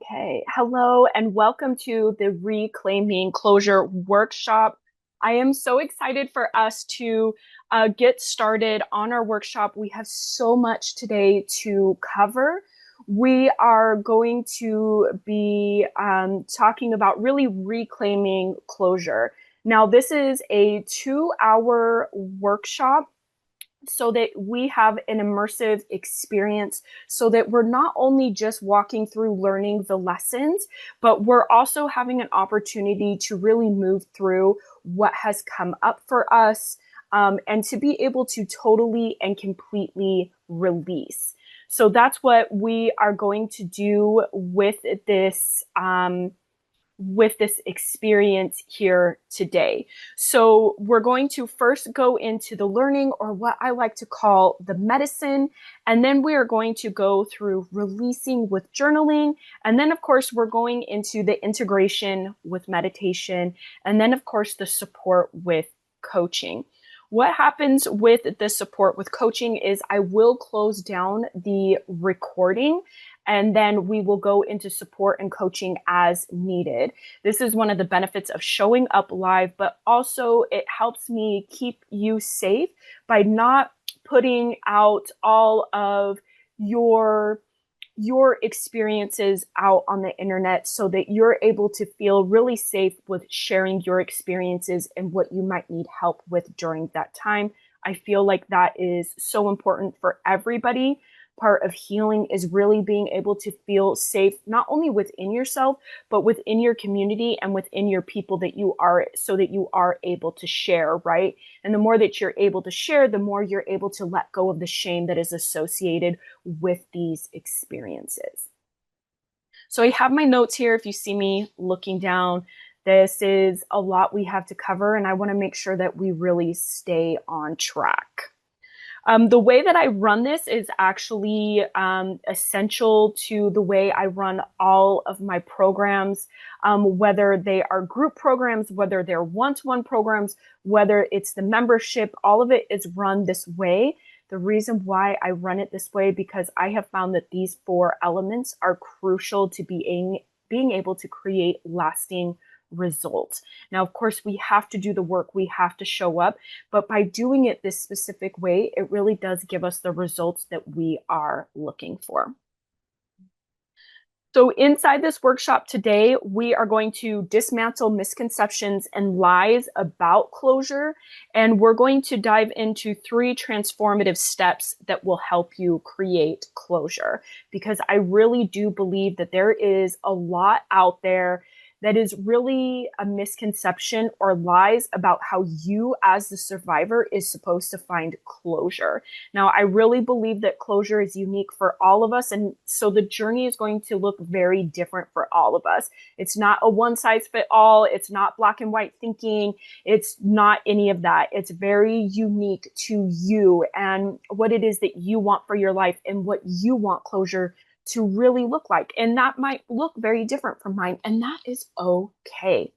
Okay, hello and welcome to the Reclaiming Closure workshop. I am so excited for us to get started on our workshop. We have so much today to cover. We are going to be talking about really reclaiming closure. Now, this is a 2-hour workshop so that we have an immersive experience so that we're not only just walking through learning the lessons, but we're also having an opportunity to really move through what has come up for us, and to be able to totally and completely release. So that's what we are going to do with this experience here today. So we're going to first go into the learning, or what I like to call the medicine, and then we are going to go through releasing with journaling, and then of course we're going into the integration with meditation, and then of course the support with coaching. What happens with the support with coaching is I will close down the recording and then we will go into support and coaching as needed. This is one of the benefits of showing up live, but also it helps me keep you safe by not putting out all of your experiences out on the internet, so that you're able to feel really safe with sharing your experiences and what you might need help with during that time. I feel like that is so important for everybody. Part of healing is really being able to feel safe, not only within yourself, but within your community and within your people that you are, so that you are able to share, right? And the more that you're able to share, the more you're able to let go of the shame that is associated with these experiences. So I have my notes here. If you see me looking down, this is a lot we have to cover, and I want to make sure that we really stay on track. The way that I run this is actually essential to the way I run all of my programs, whether they are group programs, whether they're one-to-one programs, whether it's the membership, all of it is run this way. The reason why I run it this way, because I have found that these 4 elements are crucial to being able to create lasting results. Now, of course, we have to do the work, we have to show up, but by doing it this specific way, it really does give us the results that we are looking for. So inside this workshop today, we are going to dismantle misconceptions and lies about closure, and we're going to dive into 3 transformative steps that will help you create closure, because I really do believe that there is a lot out there that is really a misconception or lies about how you as the survivor is supposed to find closure. Now, I really believe that closure is unique for all of us, and so the journey is going to look very different for all of us. It's not a one size fit all. It's not black and white thinking. It's not any of that. It's very unique to you and what it is that you want for your life and what you want closure to really look like. And that might look very different from mine, and that is okay.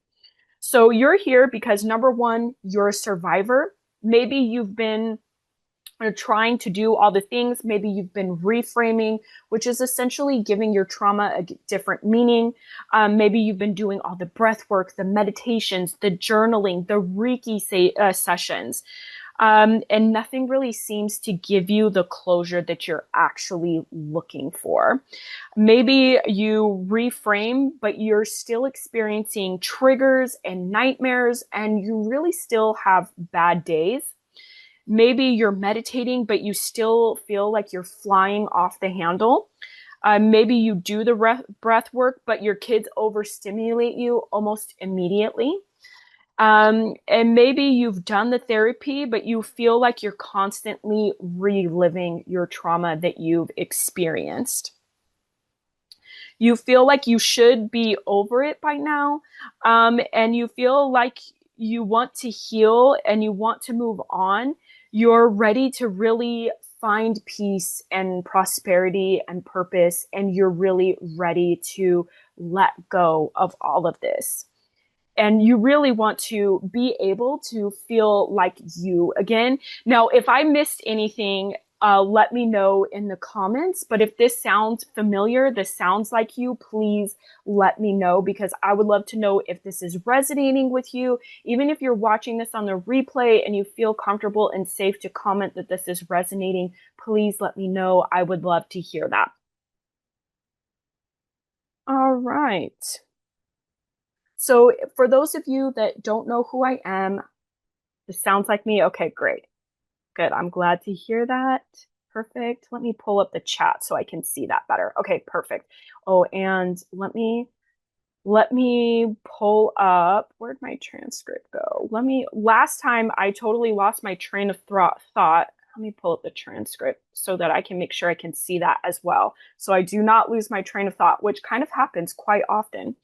So you're here because, number one, you're a survivor. Maybe you've been trying to do all the things. Maybe you've been reframing, which is essentially giving your trauma a different meaning. Maybe you've been doing all the breath work, the meditations, the journaling, the Reiki sessions. And nothing really seems to give you the closure that you're actually looking for. Maybe you reframe, but you're still experiencing triggers and nightmares, and you really still have bad days. Maybe you're meditating, but you still feel like you're flying off the handle. Maybe you do the breath work, but your kids overstimulate you almost immediately. And maybe you've done the therapy, but you feel like you're constantly reliving your trauma that you've experienced. You feel like you should be over it by now, and you feel like you want to heal and you want to move on. You're ready to really find peace and prosperity and purpose, and you're really ready to let go of all of this. And you really want to be able to feel like you again. Now, if I missed anything, let me know in the comments. But if this sounds familiar, this sounds like you, please let me know, because I would love to know if this is resonating with you. Even if you're watching this on the replay and you feel comfortable and safe to comment that this is resonating, please let me know. I would love to hear that. All right. So for those of you that don't know who I am, this sounds like me. Okay, great. Good. I'm glad to hear that. Perfect. Let me pull up the chat so I can see that better. Okay, perfect. Oh, and let me pull up, where'd my transcript go? Last time I totally lost my train of thought. Let me pull up the transcript so that I can make sure I can see that as well. So I do not lose my train of thought, which kind of happens quite often.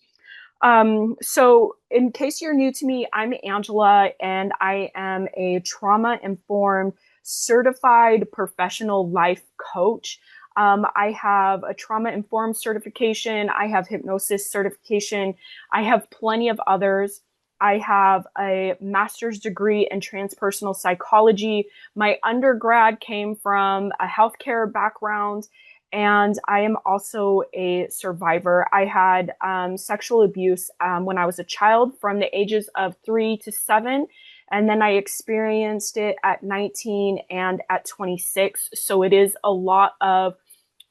So in case you're new to me, I'm Angela, and I am a trauma-informed certified professional life coach. I have a trauma-informed certification. I have hypnosis certification. I have plenty of others. I have a master's degree in transpersonal psychology. My undergrad came from a healthcare background, and I am also a survivor. I had sexual abuse when I was a child from the ages of 3 to 7. And then I experienced it at 19 and at 26. So it is a lot of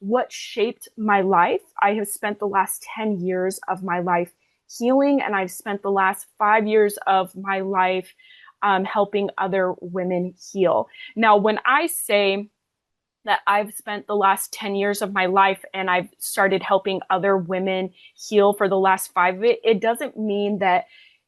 what shaped my life. I have spent the last 10 years of my life healing, and I've spent the last 5 years of my life helping other women heal. Now, when I say that I've spent the last 10 years of my life and I've started helping other women heal for the last 5 of it, it doesn't mean that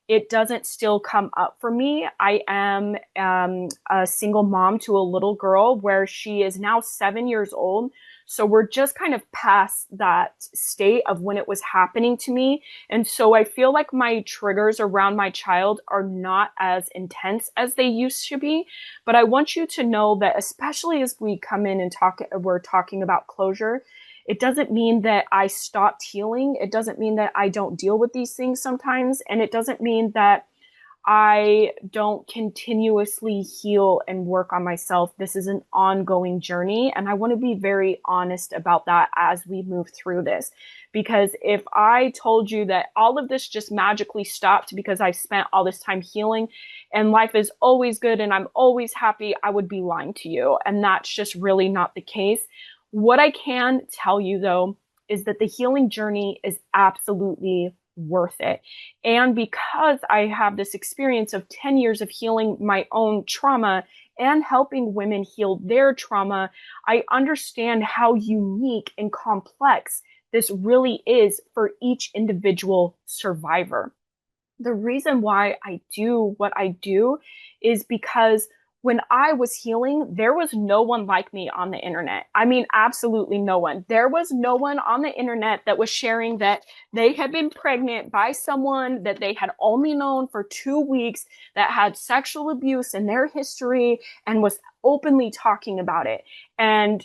it doesn't still come up for me. I am a single mom to a little girl where she is now 7 years old. So we're just kind of past that state of when it was happening to me. And so I feel like my triggers around my child are not as intense as they used to be. But I want you to know that, especially as we come in and we're talking about closure, it doesn't mean that I stopped healing. It doesn't mean that I don't deal with these things sometimes. And it doesn't mean that I don't continuously heal and work on myself. This is an ongoing journey, and I want to be very honest about that as we move through this. Because if I told you that all of this just magically stopped because I've spent all this time healing and life is always good and I'm always happy, I would be lying to you. And that's just really not the case. What I can tell you, though, is that the healing journey is absolutely worth it. And because I have this experience of 10 years of healing my own trauma and helping women heal their trauma, I understand how unique and complex this really is for each individual survivor. The reason why I do what I do is because when I was healing, there was no one like me on the internet. I mean, absolutely no one. There was no one on the internet that was sharing that they had been pregnant by someone that they had only known for 2 weeks, that had sexual abuse in their history and was openly talking about it. And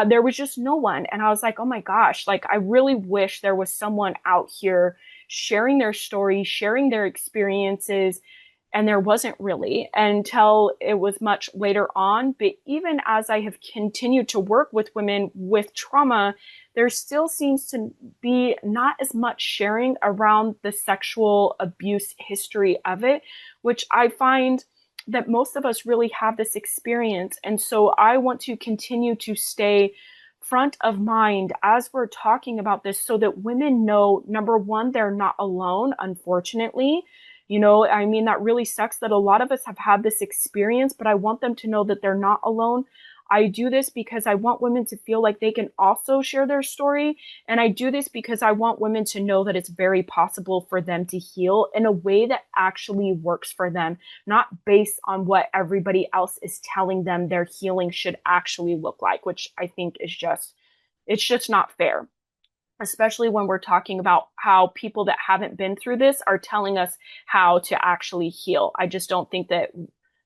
there was just no one. And I was like, oh my gosh, like, I really wish there was someone out here sharing their story, sharing their experiences. And there wasn't really until it was much later on. But even as I have continued to work with women with trauma, there still seems to be not as much sharing around the sexual abuse history of it, which I find that most of us really have this experience. And so I want to continue to stay front of mind as we're talking about this so that women know, number one, they're not alone, unfortunately. You know, I mean, that really sucks that a lot of us have had this experience, but I want them to know that they're not alone. I do this because I want women to feel like they can also share their story. And I do this because I want women to know that it's very possible for them to heal in a way that actually works for them, not based on what everybody else is telling them their healing should actually look like, which I think is it's just not fair. Especially when we're talking about how people that haven't been through this are telling us how to actually heal. I just don't think that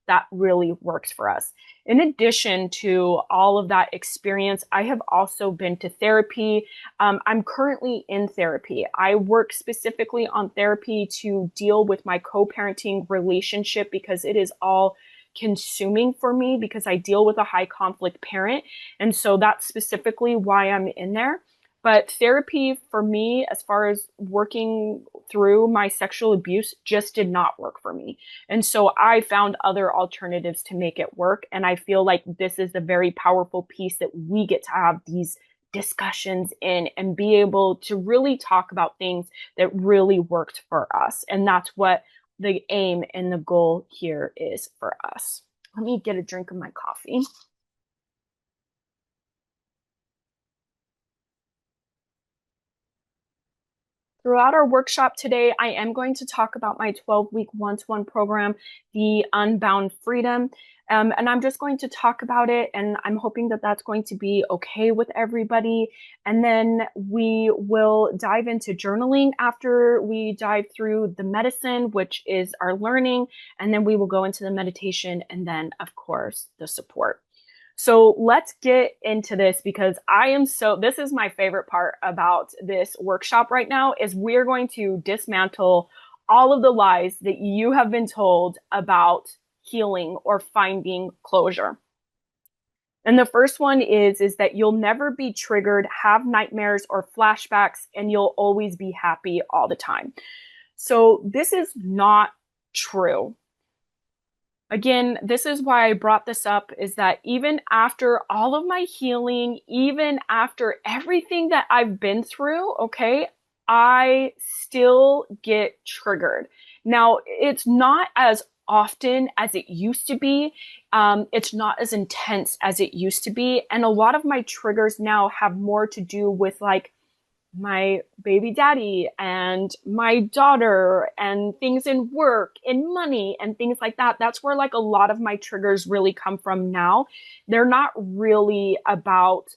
that really works for us. In addition to all of that experience, I have also been to therapy. I'm currently in therapy. I work specifically on therapy to deal with my co-parenting relationship because it is all consuming for me because I deal with a high conflict parent. And so that's specifically why I'm in there. But therapy for me, as far as working through my sexual abuse, just did not work for me. And so I found other alternatives to make it work. And I feel like this is a very powerful piece that we get to have these discussions in and be able to really talk about things that really worked for us. And that's what the aim and the goal here is for us. Let me get a drink of my coffee. Throughout our workshop today, I am going to talk about my 12-week one-to-one program, the Unbound Freedom. And I'm just going to talk about it, and I'm hoping that that's going to be okay with everybody. And then we will dive into journaling after we dive through the medicine, which is our learning. And then we will go into the meditation and then, of course, the support. So let's get into this because this is my favorite part about this workshop right now is we're going to dismantle all of the lies that you have been told about healing or finding closure. And the first one is that you'll never be triggered, have nightmares or flashbacks, and you'll always be happy all the time. So this is not true. Again, this is why I brought this up is that even after all of my healing, even after everything that I've been through, okay, I still get triggered. Now, it's not as often as it used to be. It's not as intense as it used to be. And a lot of my triggers now have more to do with like my baby daddy and my daughter and things in work and money and things like that. That's where like a lot of my triggers really come from now. They're not really about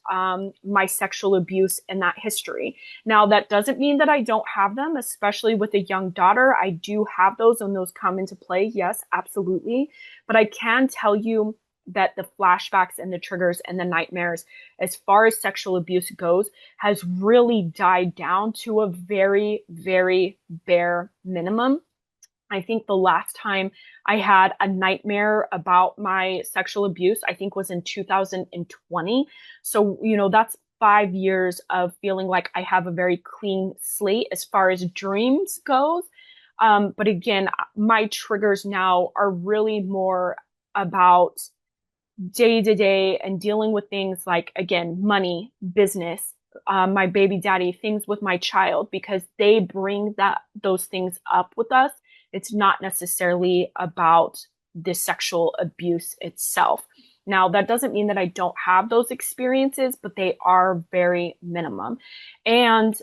my sexual abuse and that history. Now, that doesn't mean that I don't have them, especially with a young daughter. I do have those and those come into play. Yes, absolutely. But I can tell you that the flashbacks and the triggers and the nightmares, as far as sexual abuse goes, has really died down to a very, very bare minimum. I think the last time I had a nightmare about my sexual abuse, I think was in 2020. So, that's 5 years of feeling like I have a very clean slate as far as dreams goes. But again, my triggers now are really more about day to day and dealing with things like, again, money, business, my baby daddy, things with my child, because they bring those things up with us. It's not necessarily about the sexual abuse itself. Now, that doesn't mean that I don't have those experiences, but they are very minimum. And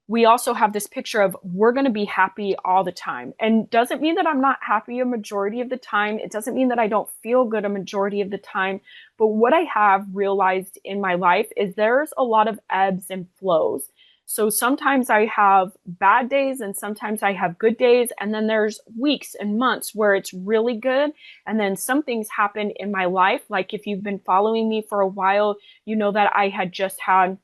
we also have this picture of we're going to be happy all the time. And doesn't mean that I'm not happy a majority of the time. It doesn't mean that I don't feel good a majority of the time. But what I have realized in my life is there's a lot of ebbs and flows. So sometimes I have bad days and sometimes I have good days. And then there's weeks and months where it's really good. And then some things happen in my life. Like if you've been following me for a while, you know that I had just had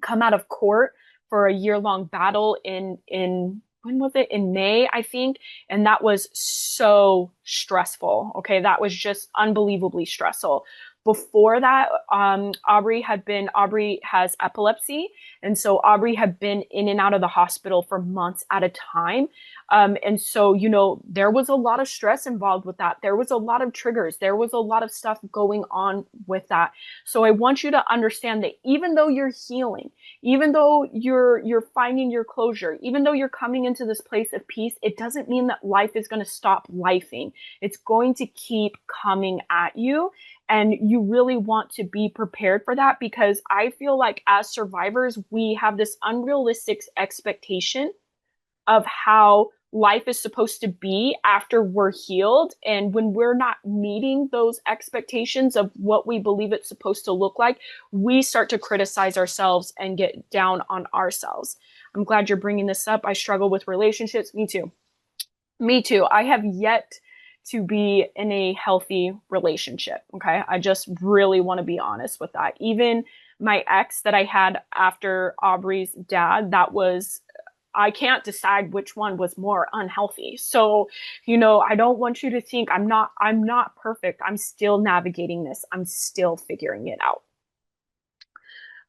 come out of court for a year-long battle in when was it? In May, I think. And that was so stressful. Okay. That was just unbelievably stressful. Before that, Aubrey has epilepsy. And so Aubrey had been in and out of the hospital for months at a time. And so, there was a lot of stress involved with that. There was a lot of triggers. There was a lot of stuff going on with that. So I want you to understand that even though you're healing, even though you're finding your closure, even though you're coming into this place of peace, it doesn't mean that life is going to stop lifing. It's going to keep coming at you. And you really want to be prepared for that because I feel like as survivors, we have this unrealistic expectation of how life is supposed to be after we're healed. And when we're not meeting those expectations of what we believe it's supposed to look like, we start to criticize ourselves and get down on ourselves. I'm glad you're bringing this up. I struggle with relationships. Me too. Me too. I have yet to be in a healthy relationship. Okay. I just really want to be honest with that. Even my ex that I had after Aubrey's dad, that was I can't decide which one was more unhealthy. So, I don't want you to think I'm not perfect. I'm still navigating this. I'm still figuring it out.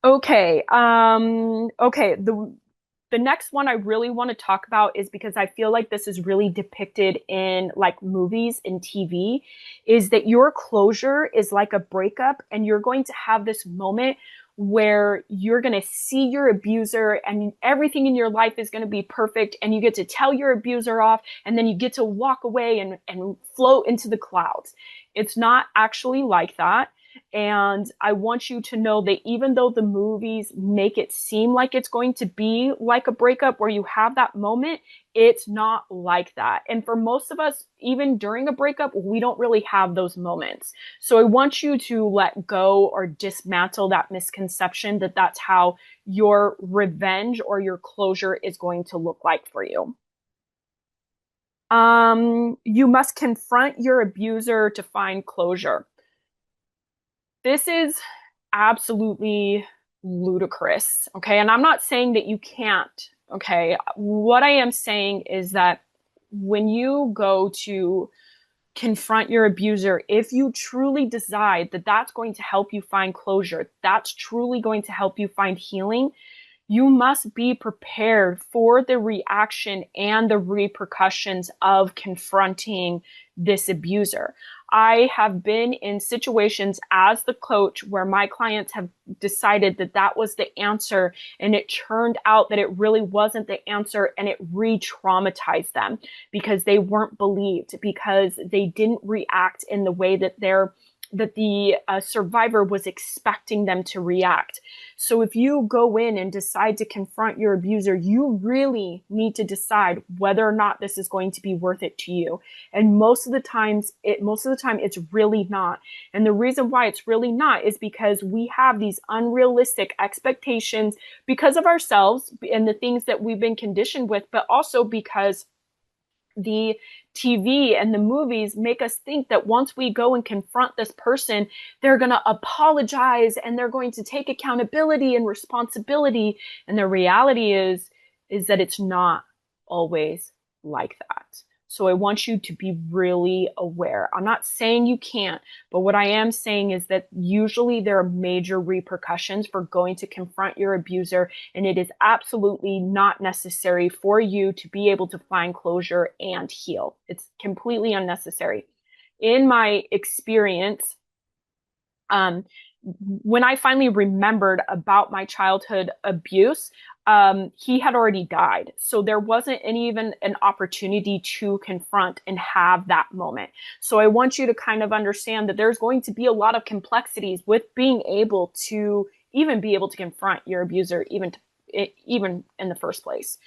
Okay. Okay. The next one I really want to talk about is because I feel like this is really depicted in like movies and TV, is that your closure is like a breakup and you're going to have this moment where you're going to see your abuser and everything in your life is going to be perfect and you get to tell your abuser off and then you get to walk away and float into the clouds. It's not actually like that. And I want you to know that even though the movies make it seem like it's going to be like a breakup where you have that moment, it's not like that. And for most of us, even during a breakup, we don't really have those moments. So I want you to let go or dismantle that misconception that that's how your revenge or your closure is going to look like for you. You must confront your abuser to find closure. This is absolutely ludicrous. Okay. And I'm not saying that you can't. Okay. What I am saying is that when you go to confront your abuser, if you truly decide that that's going to help you find closure, that's truly going to help you find healing, you must be prepared for the reaction and the repercussions of confronting this abuser. I have been in situations as the coach where my clients have decided that that was the answer, and it turned out that it really wasn't the answer, and it re-traumatized them because they weren't believed, because they didn't react in the way that the survivor was expecting them to react. So if you go in and decide to confront your abuser, you really need to decide whether or not this is going to be worth it to you. And most of the time it's really not. And the reason why it's really not is because we have these unrealistic expectations because of ourselves and the things that we've been conditioned with, but also because the TV and the movies make us think that once we go and confront this person, they're going to apologize and they're going to take accountability and responsibility. And the reality is that it's not always like that. So I want you to be really aware. I'm not saying you can't, but what I am saying is that usually there are major repercussions for going to confront your abuser, and it is absolutely not necessary for you to be able to find closure and heal. It's completely unnecessary. In my experience, um, when I finally remembered about my childhood abuse, he had already died. So there wasn't even an opportunity to confront and have that moment. So I want you to kind of understand that there's going to be a lot of complexities with being able to even be able to confront your abuser, even in the first place.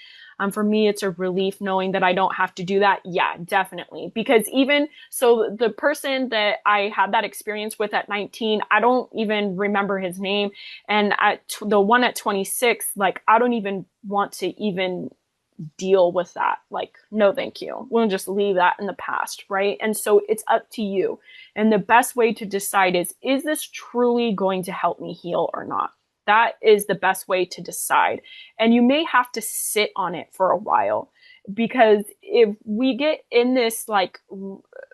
For me, it's a relief knowing that I don't have to do that. Yeah, definitely. Because even so, the person that I had that experience with at 19, I don't even remember his name. And the one at 26, like, I don't even want to even deal with that. Like, no, thank you. We'll just leave that in the past, right? And so it's up to you. And the best way to decide is this truly going to help me heal or not? That is the best way to decide. And you may have to sit on it for a while, because if we get in this like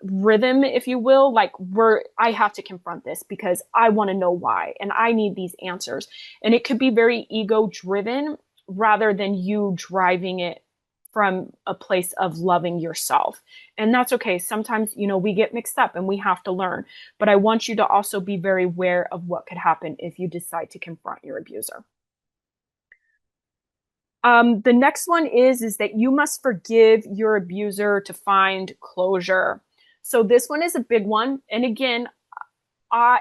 rhythm, if you will, like I have to confront this because I want to know why and I need these answers. And it could be very ego driven rather than you driving it from a place of loving yourself. And that's okay. Sometimes, we get mixed up and we have to learn. But I want you to also be very aware of what could happen if you decide to confront your abuser. The next one is that you must forgive your abuser to find closure. So this one is a big one. And again,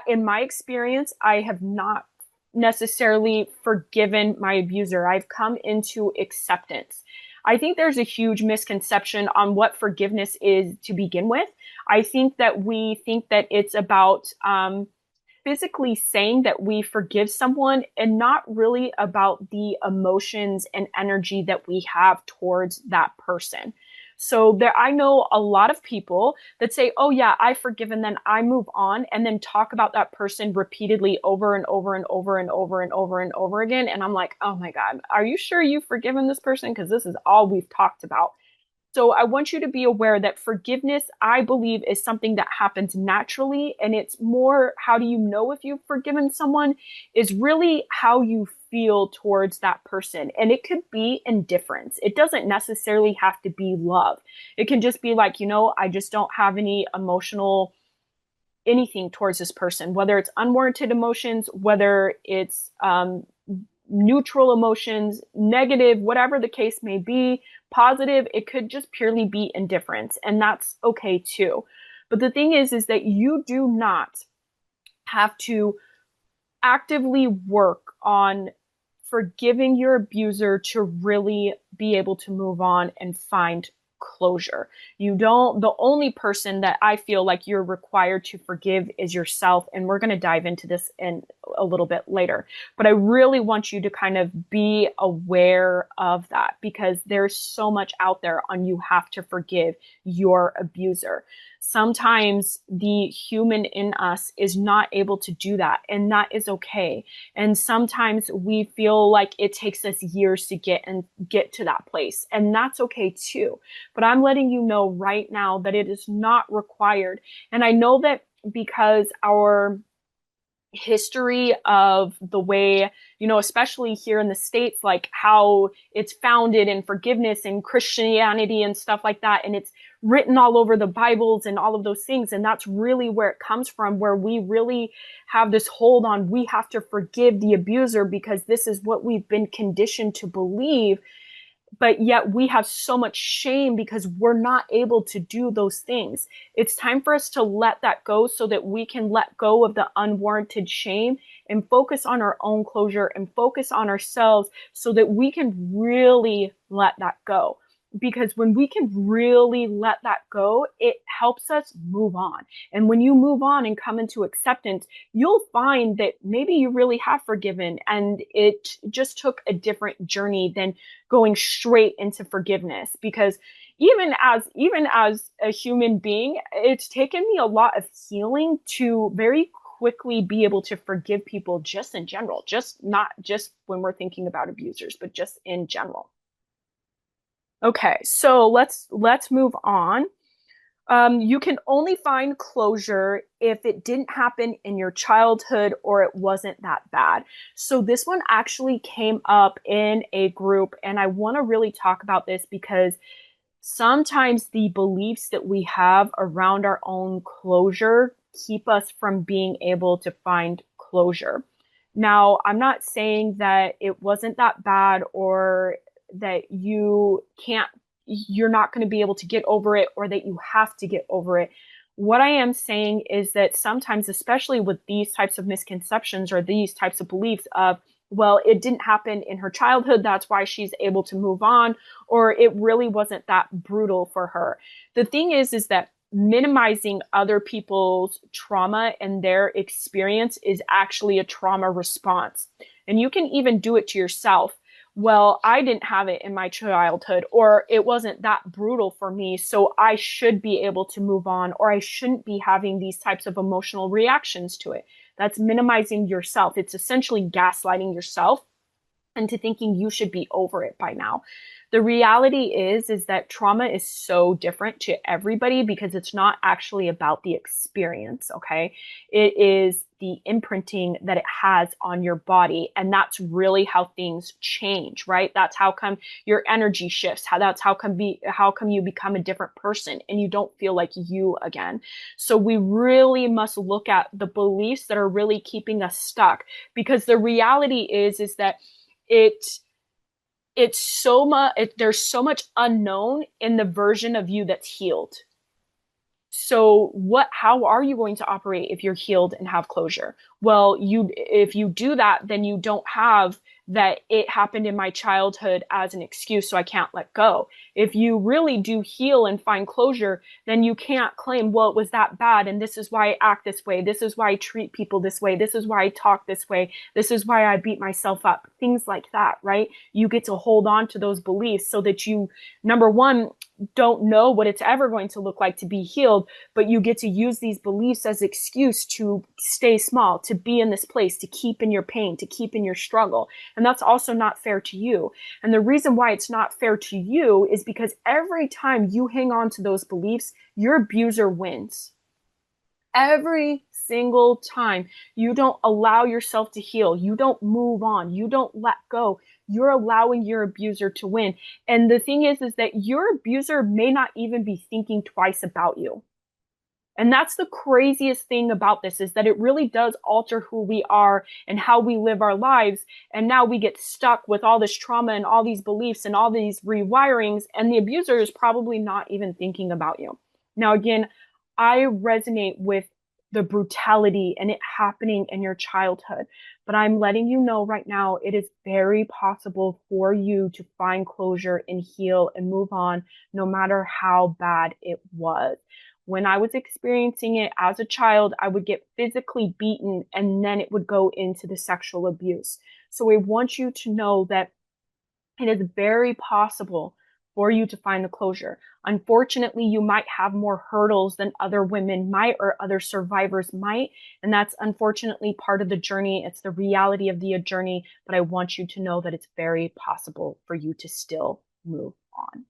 in my experience, I have not necessarily forgiven my abuser. I've come into acceptance. I think there's a huge misconception on what forgiveness is to begin with. I think that we think that it's about physically saying that we forgive someone and not really about the emotions and energy that we have towards that person. So there, I know a lot of people that say, oh yeah, I forgive and then I move on and then talk about that person repeatedly over and over and over and over and over and over again. And I'm like, oh my God, are you sure you've forgiven this person? Because this is all we've talked about. So I want you to be aware that forgiveness, I believe, is something that happens naturally. And it's more, how do you know if you've forgiven someone, is really how you feel towards that person. And it could be indifference. It doesn't necessarily have to be love. It can just be like, I just don't have any emotional anything towards this person, whether it's unwarranted emotions, whether it's neutral emotions, negative, whatever the case may be, positive, it could just purely be indifference. And that's okay too. But the thing is that you do not have to actively work on forgiving your abuser to really be able to move on and find closure. The only person that I feel like you're required to forgive is yourself. And we're going to dive into this in a little bit later. But I really want you to kind of be aware of that, because there's so much out there on you have to forgive your abuser. Sometimes the human in us is not able to do that, and that is okay. And sometimes we feel like it takes us years to get to that place, and that's okay too. But I'm letting you know right now that it is not required. And I know that because our history of the way, especially here in the States, like how it's founded in forgiveness and Christianity and stuff like that. And it's written all over the Bibles and all of those things. And that's really where it comes from, where we really have this hold on, we have to forgive the abuser because this is what we've been conditioned to believe. But yet we have so much shame because we're not able to do those things. It's time for us to let that go so that we can let go of the unwarranted shame and focus on our own closure and focus on ourselves so that we can really let that go. Because when we can really let that go, it helps us move on. And when you move on and come into acceptance, you'll find that maybe you really have forgiven and it just took a different journey than going straight into forgiveness. Because even as a human being, it's taken me a lot of healing to very quickly be able to forgive people just in general, just not just when we're thinking about abusers, but just in general. Okay, so let's move on. You can only find closure if it didn't happen in your childhood or it wasn't that bad. So this one actually came up in a group, and I want to really talk about this because sometimes the beliefs that we have around our own closure keep us from being able to find closure. Now, I'm not saying that it wasn't that bad or that you're not going to be able to get over it or that you have to get over it. What I am saying is that sometimes, especially with these types of misconceptions or these types of beliefs of, well, it didn't happen in her childhood, that's why she's able to move on, or it really wasn't that brutal for her. The thing is that minimizing other people's trauma and their experience is actually a trauma response. And you can even do it to yourself. Well, I didn't have it in my childhood, or it wasn't that brutal for me, so I should be able to move on, or I shouldn't be having these types of emotional reactions to it. That's minimizing yourself. It's essentially gaslighting yourself into thinking you should be over it by now. The reality is that trauma is so different to everybody because it's not actually about the experience, okay? It is the imprinting that it has on your body. And that's really how things change, right? That's how come your energy shifts. How come you become a different person and you don't feel like you again. So we really must look at the beliefs that are really keeping us stuck, because the reality is that it's so much, there's so much unknown in the version of you that's healed. So how are you going to operate if you're healed and have closure? Well, if you do that, then you don't have that it happened in my childhood as an excuse, so I can't let go. If you really do heal and find closure, then you can't claim, well, it was that bad, and this is why I act this way. This is why I treat people this way. This is why I talk this way. This is why I beat myself up. Things like that, right? You get to hold on to those beliefs so that you, number one, don't know what it's ever going to look like to be healed, but you get to use these beliefs as excuse to stay small, to be in this place, to keep in your pain, to keep in your struggle. And that's also not fair to you. And the reason why it's not fair to you is because every time you hang on to those beliefs, your abuser wins. Every single time you don't allow yourself to heal, you don't move on, you don't let go, you're allowing your abuser to win. And the thing is that your abuser may not even be thinking twice about you. And that's the craziest thing about this, is that it really does alter who we are and how we live our lives. And now we get stuck with all this trauma and all these beliefs and all these rewirings, and the abuser is probably not even thinking about you. Now, again, I resonate with the brutality and it happening in your childhood, but I'm letting you know right now, it is very possible for you to find closure and heal and move on, no matter how bad it was. When I was experiencing it as a child, I would get physically beaten and then it would go into the sexual abuse. So I want you to know that it is very possible for you to find the closure. Unfortunately, you might have more hurdles than other women might or other survivors might. And that's unfortunately part of the journey. It's the reality of the journey. But I want you to know that it's very possible for you to still move on.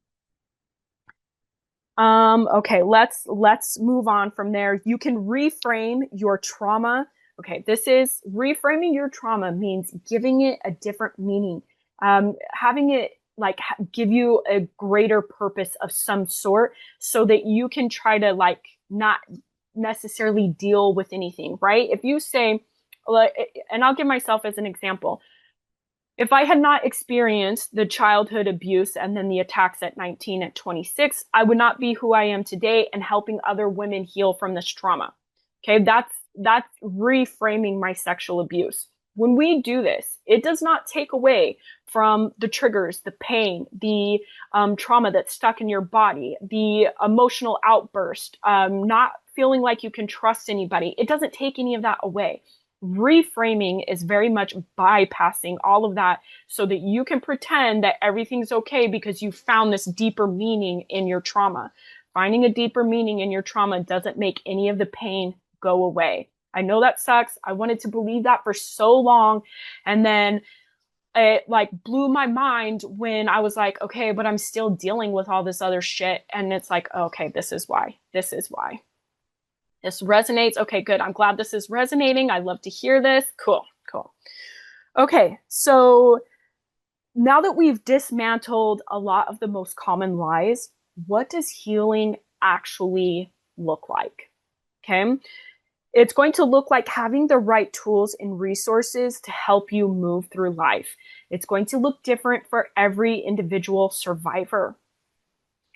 Okay, let's move on from there. You can reframe your trauma. Okay, this is reframing your trauma means giving it a different meaning. Having it like give you a greater purpose of some sort so that you can try to like not necessarily deal with anything, right? If you say, and I'll give myself as an example. If I had not experienced the childhood abuse and then the attacks at 19, at 26, I would not be who I am today and helping other women heal from this trauma. Okay, that's reframing my sexual abuse. When we do this, it does not take away from the triggers, the pain, the trauma that's stuck in your body, the emotional outburst, not feeling like you can trust anybody. It doesn't take any of that away. Reframing is very much bypassing all of that so that you can pretend that everything's okay because you found this deeper meaning in your trauma. Finding a deeper meaning in your trauma doesn't make any of the pain go away. I know that sucks. I wanted to believe that for so long. And then it like blew my mind when I was like, okay, but I'm still dealing with all this other shit. And it's like, okay, this is why. This is why. This resonates. Okay, good. I'm glad this is resonating. I love to hear this. Cool, cool. Okay, so now that we've dismantled a lot of the most common lies, what does healing actually look like? Okay, it's going to look like having the right tools and resources to help you move through life. It's going to look different for every individual survivor.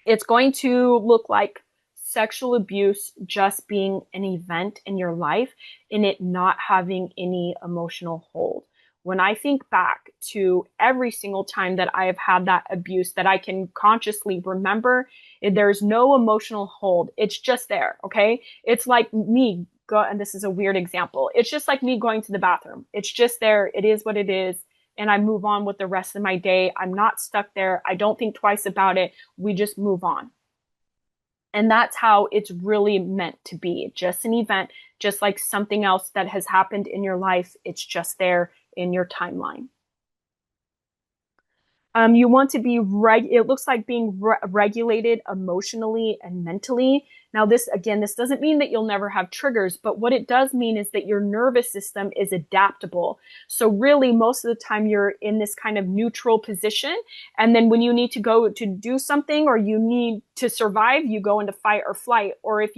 It's going to look like sexual abuse just being an event in your life and it not having any emotional hold. When I think back to every single time that I have had that abuse that I can consciously remember, there's no emotional hold. It's just there, okay? It's like me, and this is a weird example. It's just like me going to the bathroom. It's just there. It is what it is. And I move on with the rest of my day. I'm not stuck there. I don't think twice about it. We just move on. And that's how it's really meant to be. Just an event, just like something else that has happened in your life. It's just there in your timeline. You want to be it looks like being regulated emotionally and mentally. Now, this doesn't mean that you'll never have triggers, but what it does mean is that your nervous system is adaptable. So really, most of the time you're in this kind of neutral position. And then when you need to go to do something or you need to survive, you go into fight or flight. Or if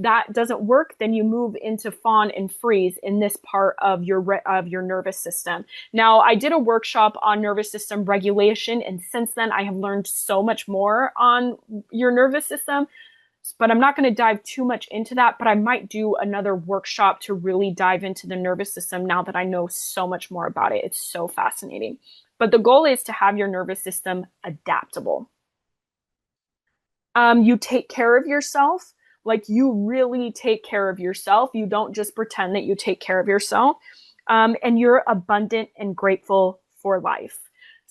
that doesn't work, then you move into fawn and freeze in this part of your nervous system. Now, I did a workshop on nervous system regulation, and since then I have learned so much more on your nervous system. But I'm not going to dive too much into that, but I might do another workshop to really dive into the nervous system now that I know so much more about it. It's so fascinating. But the goal is to have your nervous system adaptable. You take care of yourself, like you really take care of yourself. You don't just pretend that you take care of yourself. And you're abundant and grateful for life.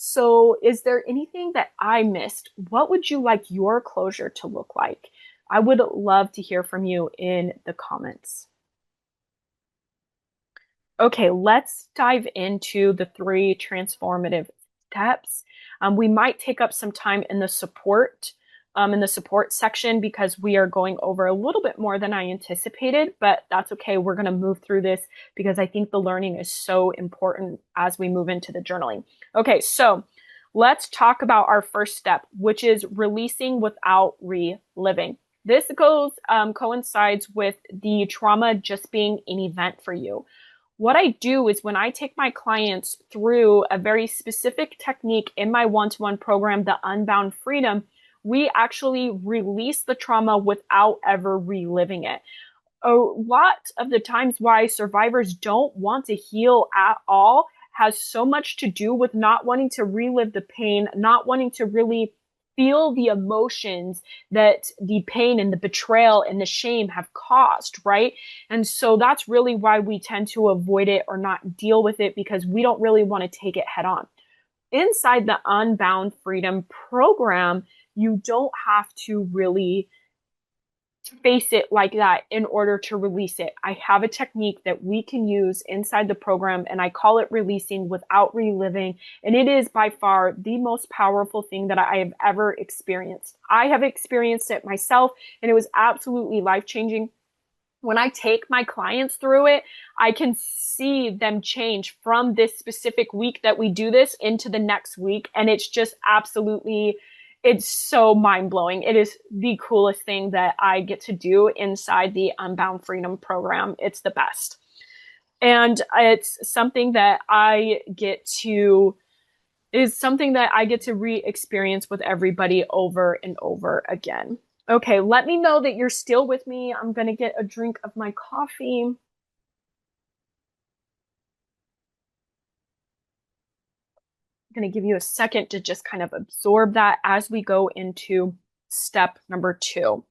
So, is there anything that I missed? What would you like your closure to look like? I would love to hear from you in the comments. Okay, let's dive into the three transformative steps. We might take up some time in the support section because we are going over a little bit more than I anticipated, but that's okay. We're going to move through this because I think the learning is so important as we move into the journaling. Okay, so let's talk about our first step, which is releasing without reliving. This coincides with the trauma just being an event for you. What I do is when I take my clients through a very specific technique in my one-to-one program, the Unbound Freedom, we actually release the trauma without ever reliving it. A lot of the times why survivors don't want to heal at all has so much to do with not wanting to relive the pain, not wanting to really feel the emotions that the pain and the betrayal and the shame have caused, right? And so that's really why we tend to avoid it or not deal with it because we don't really want to take it head on. Inside the Unbound Freedom program, you don't have to really face it like that in order to release it. I have a technique that we can use inside the program and I call it releasing without reliving. And it is by far the most powerful thing that I have ever experienced. I have experienced it myself and it was absolutely life-changing. When I take my clients through it, I can see them change from this specific week that we do this into the next week. And it's just absolutely, it's so mind blowing. It is the coolest thing that I get to do inside the Unbound Freedom program. It's the best. And it's something that I get to re-experience with everybody over and over again. Okay, let me know that you're still with me. I'm going to get a drink of my coffee. I'm going to give you a second to just kind of absorb that as we go into step number 2.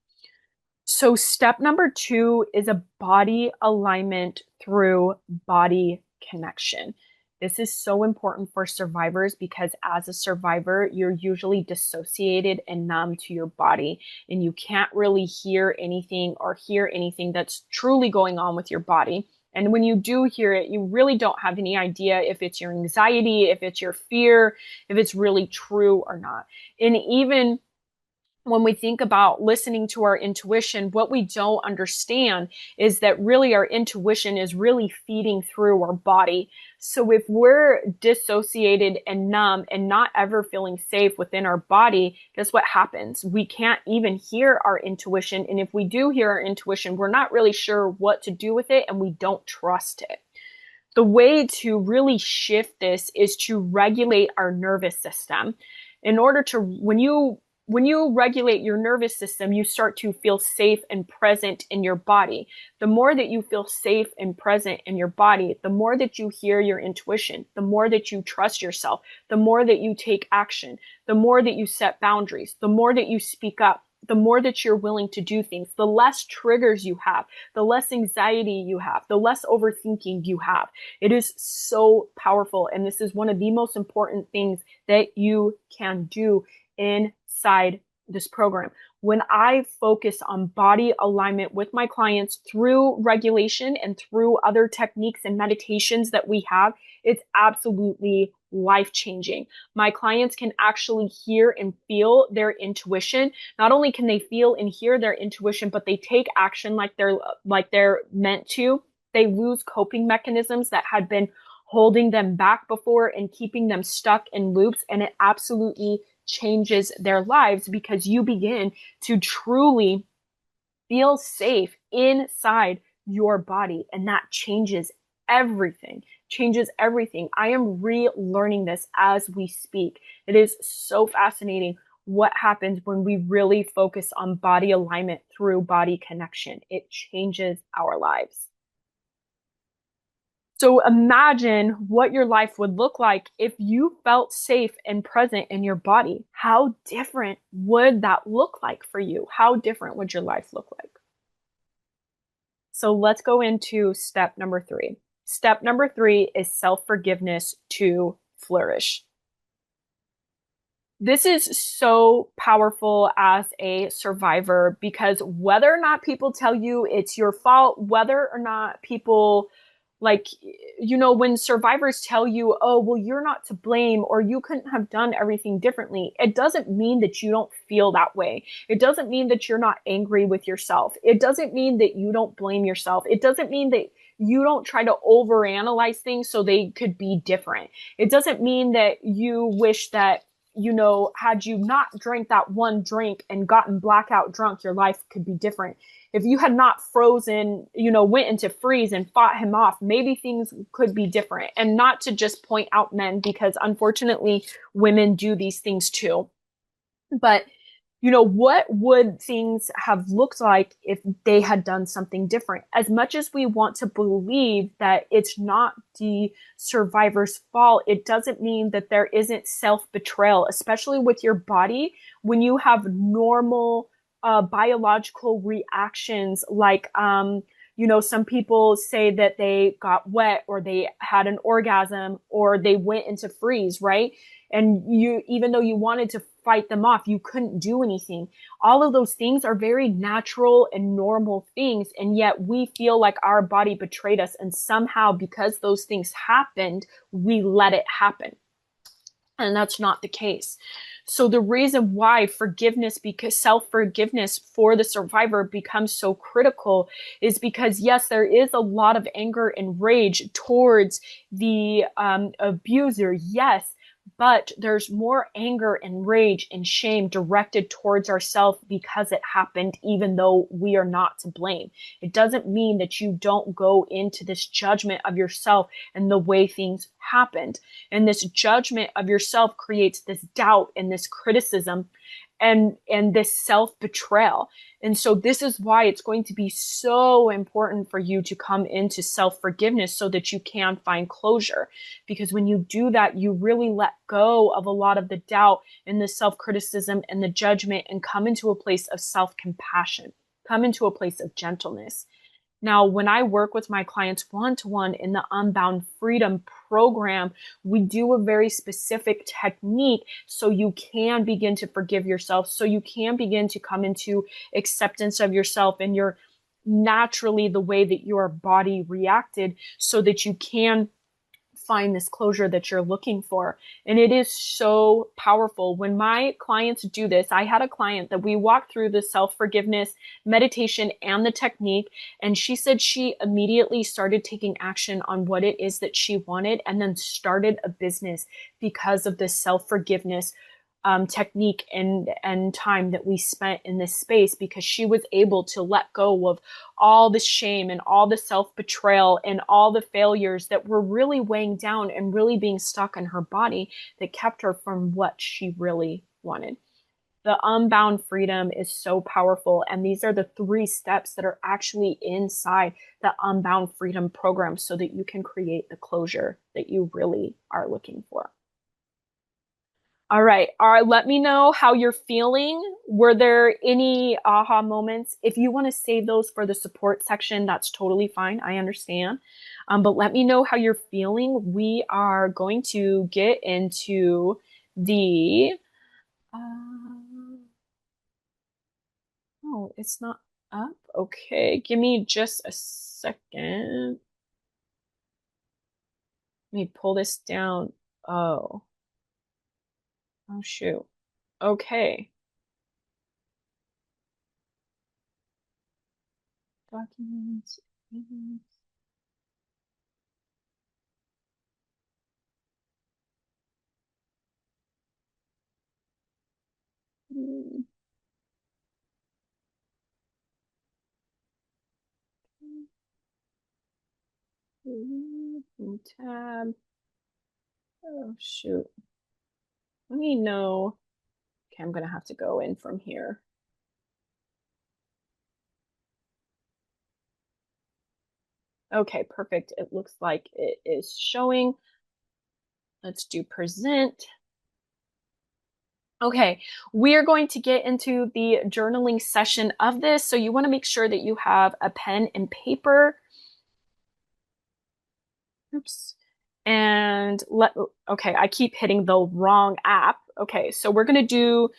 So step number 2 is a body alignment through body connection. This is so important for survivors because as a survivor, you're usually dissociated and numb to your body, and you can't really hear anything or hear anything that's truly going on with your body. And when you do hear it, you really don't have any idea if it's your anxiety, if it's your fear, if it's really true or not. And even when we think about listening to our intuition, what we don't understand is that really our intuition is really feeding through our body. So if we're dissociated and numb and not ever feeling safe within our body, guess what happens? We can't even hear our intuition. And if we do hear our intuition, we're not really sure what to do with it and we don't trust it. The way to really shift this is to regulate our nervous system. In order to, when you regulate your nervous system, you start to feel safe and present in your body. The more that you feel safe and present in your body, the more that you hear your intuition, the more that you trust yourself, the more that you take action, the more that you set boundaries, the more that you speak up, the more that you're willing to do things, the less triggers you have, the less anxiety you have, the less overthinking you have. It is so powerful. And this is one of the most important things that you can do inside this program. When I focus on body alignment with my clients through regulation and through other techniques and meditations that we have, it's absolutely life-changing. My clients can actually hear and feel their intuition. Not only can they feel and hear their intuition, but they take action like they're meant to. They lose coping mechanisms that had been holding them back before and keeping them stuck in loops, and it absolutely changes their lives because you begin to truly feel safe inside your body, and that changes everything. I am relearning this as we speak. It is so fascinating what happens when we really focus on body alignment through body connection. It changes our lives. So imagine what your life would look like if you felt safe and present in your body. How different would that look like for you? How different would your life look like? So let's go into step number 3. Step number 3 is self-forgiveness to flourish. This is so powerful as a survivor because whether or not people tell you it's your fault, whether or not people like, when survivors tell you, oh, well, you're not to blame or you couldn't have done everything differently, it doesn't mean that you don't feel that way. It doesn't mean that you're not angry with yourself. It doesn't mean that you don't blame yourself. It doesn't mean that you don't try to overanalyze things so they could be different. It doesn't mean that you wish that had you not drank that one drink and gotten blackout drunk, your life could be different. If you had not frozen, went into freeze and fought him off, maybe things could be different. And not to just point out men, because unfortunately, women do these things too. But what would things have looked like if they had done something different? As much as we want to believe that it's not the survivor's fault, it doesn't mean that there isn't self-betrayal, especially with your body when you have normal biological reactions like some people say that they got wet or they had an orgasm or they went into freeze, right? And even though you wanted to fight them off, you couldn't do anything. All of those things are very natural and normal things. And yet we feel like our body betrayed us. And somehow, because those things happened, we let it happen. And that's not the case. So the reason why forgiveness, because self-forgiveness for the survivor becomes so critical is because, yes, there is a lot of anger and rage towards the abuser. Yes, but there's more anger and rage and shame directed towards ourselves because it happened, even though we are not to blame. It doesn't mean that you don't go into this judgment of yourself and the way things happened. And this judgment of yourself creates this doubt and this criticism and this self-betrayal. And so this is why it's going to be so important for you to come into self-forgiveness so that you can find closure. Because when you do that, you really let go of a lot of the doubt and the self-criticism and the judgment and come into a place of self-compassion, come into a place of gentleness. Now, when I work with my clients one-to-one in the Unbound Freedom program, we do a very specific technique so you can begin to forgive yourself, so you can begin to come into acceptance of yourself and your naturally the way that your body reacted so that you can find this closure that you're looking for. And it is so powerful. When my clients do this, I had a client that we walked through the self-forgiveness meditation and the technique, and she said she immediately started taking action on what it is that she wanted and then started a business because of this self-forgiveness technique and time that we spent in this space, because she was able to let go of all the shame and all the self-betrayal and all the failures that were really weighing down and really being stuck in her body that kept her from what she really wanted. The Unbound Freedom is so powerful, and these are the 3 steps that are actually inside the Unbound Freedom program so that you can create the closure that you really are looking for. All right. Let me know how you're feeling. Were there any aha moments? If you want to save those for the support section, that's totally fine. I understand. But let me know how you're feeling. We are going to get into the, oh, it's not up. Okay. Give me just a second. Let me pull this down. Oh. Oh, shoot. Okay. Documents. Tab. Oh, shoot. Let me know. Okay, I'm going to have to go in from here. Okay, perfect. It looks like it is showing. Let's do present. Okay, we are going to get into the journaling session of this. So you want to make sure that you have a pen and paper. Oops. And okay, I keep hitting the wrong app. Okay, so we're gonna do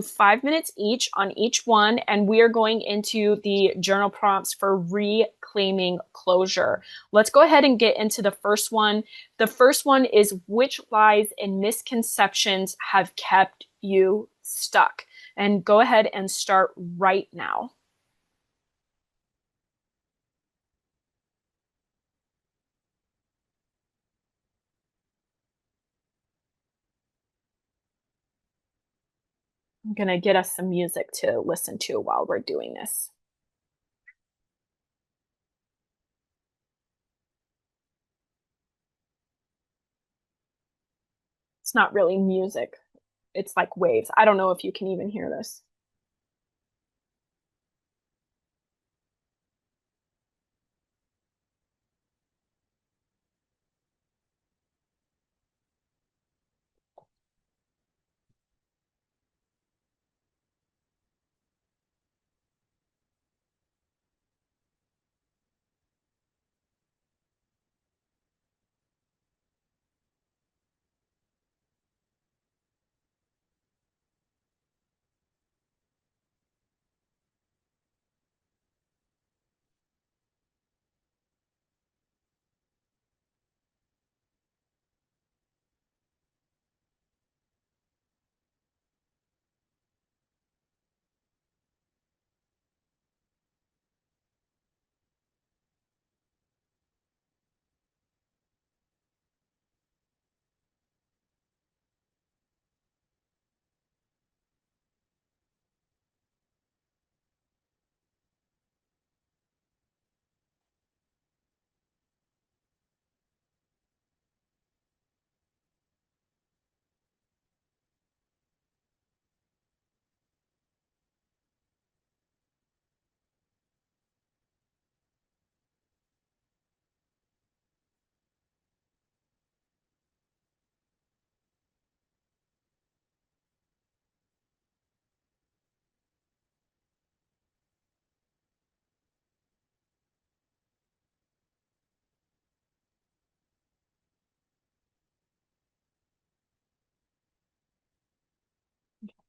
5 minutes each on each one, and we are going into the journal prompts for reclaiming closure. Let's go ahead and get into the first one. The first one is which lies and misconceptions have kept you stuck? And go ahead and start right now. I'm gonna get us some music to listen to while we're doing this. It's not really music. It's like waves. I don't know if you can even hear this.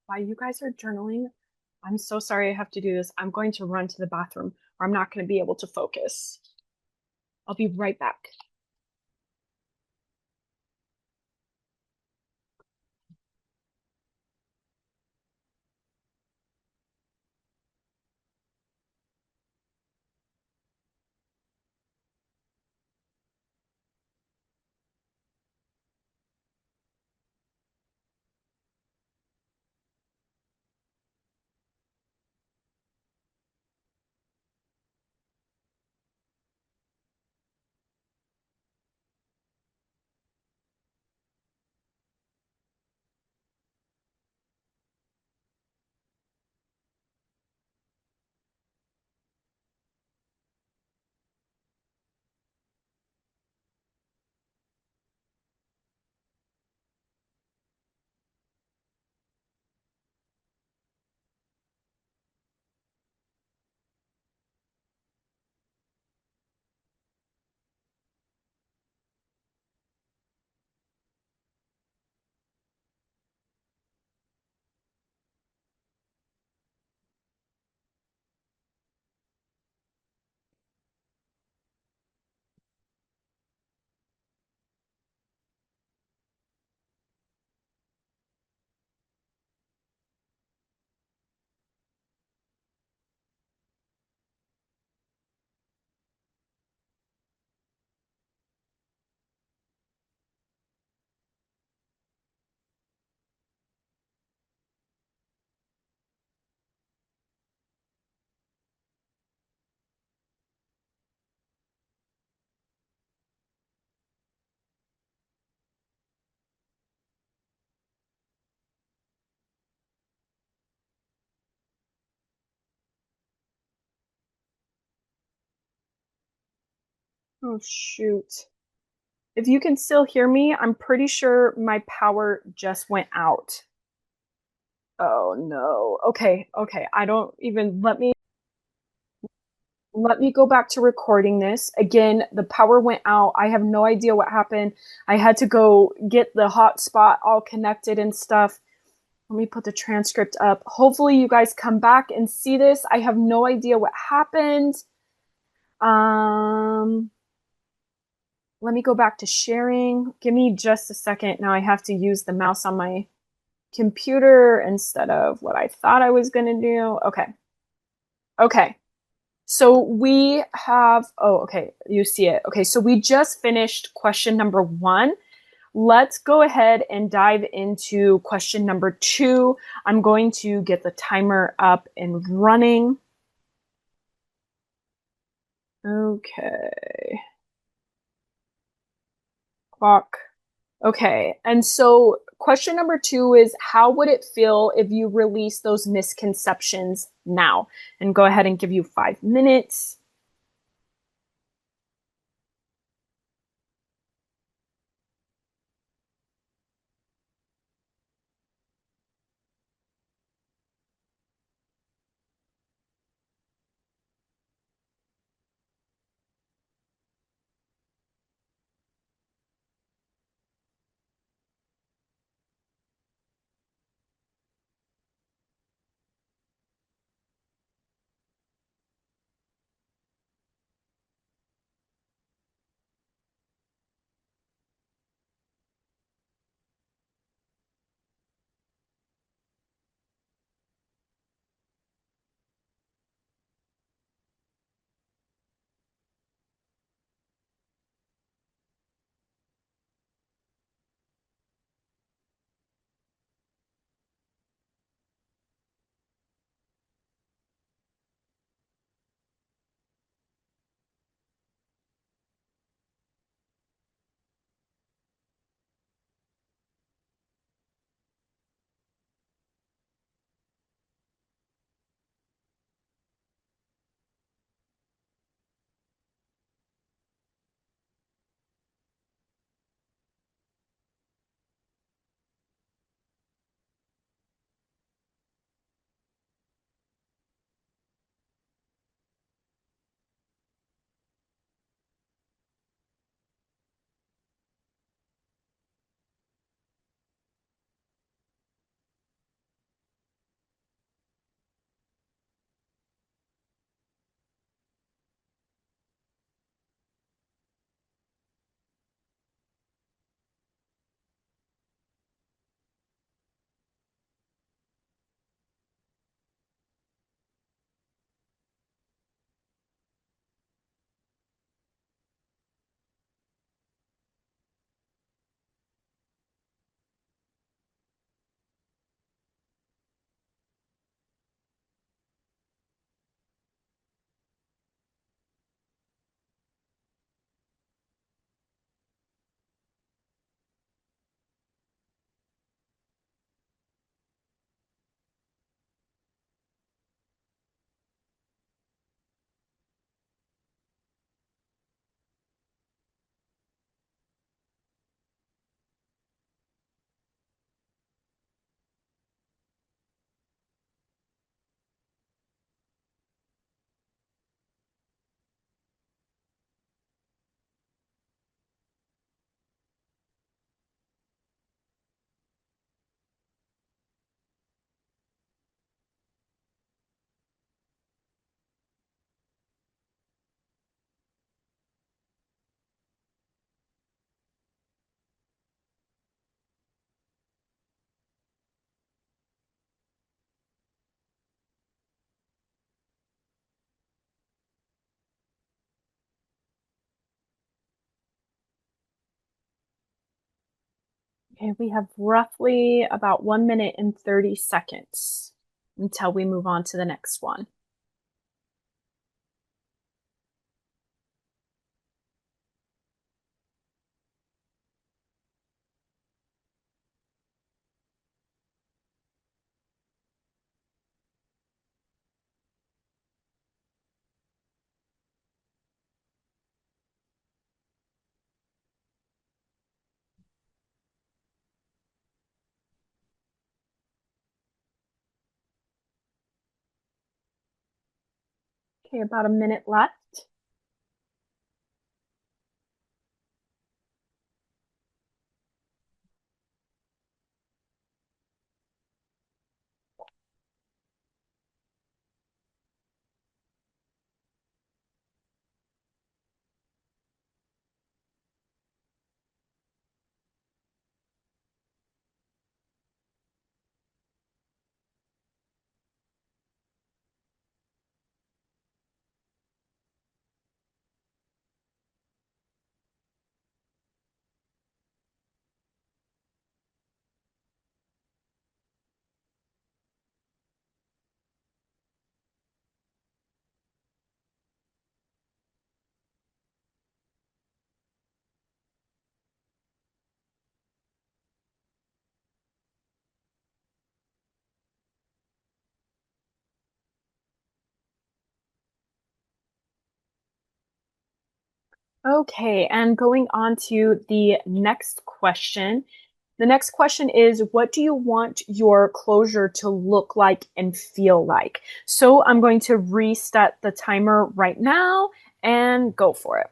While you guys are journaling, I'm so sorry I have to do this. I'm going to run to the bathroom or I'm not going to be able to focus. I'll be right back. Oh, shoot. If you can still hear me, I'm pretty sure my power just went out. Oh no. Okay, okay. I don't even let me Let me go back to recording this. Again, the power went out. I have no idea what happened. I had to go get the hotspot all connected and stuff. Let me put the transcript up. Hopefully you guys come back and see this. I have no idea what happened. Um, Let me go back to sharing. Give me just a second. Now I have to use the mouse on my computer instead of what I thought I was going to do. Okay. Okay. So we have, oh, okay, you see it. Okay, so we just finished question number 1. Let's go ahead and dive into question number 2. I'm going to get the timer up and running. Okay. Clock. Okay, and so question number 2 is how would it feel if you release those misconceptions now? And go ahead and give you 5 minutes. Okay, we have roughly about 1 minute and 30 seconds until we move on to the next one. Okay, about a minute left. Okay, and going on to the next question. The next question is, what do you want your closure to look like and feel like? So I'm going to reset the timer right now and go for it.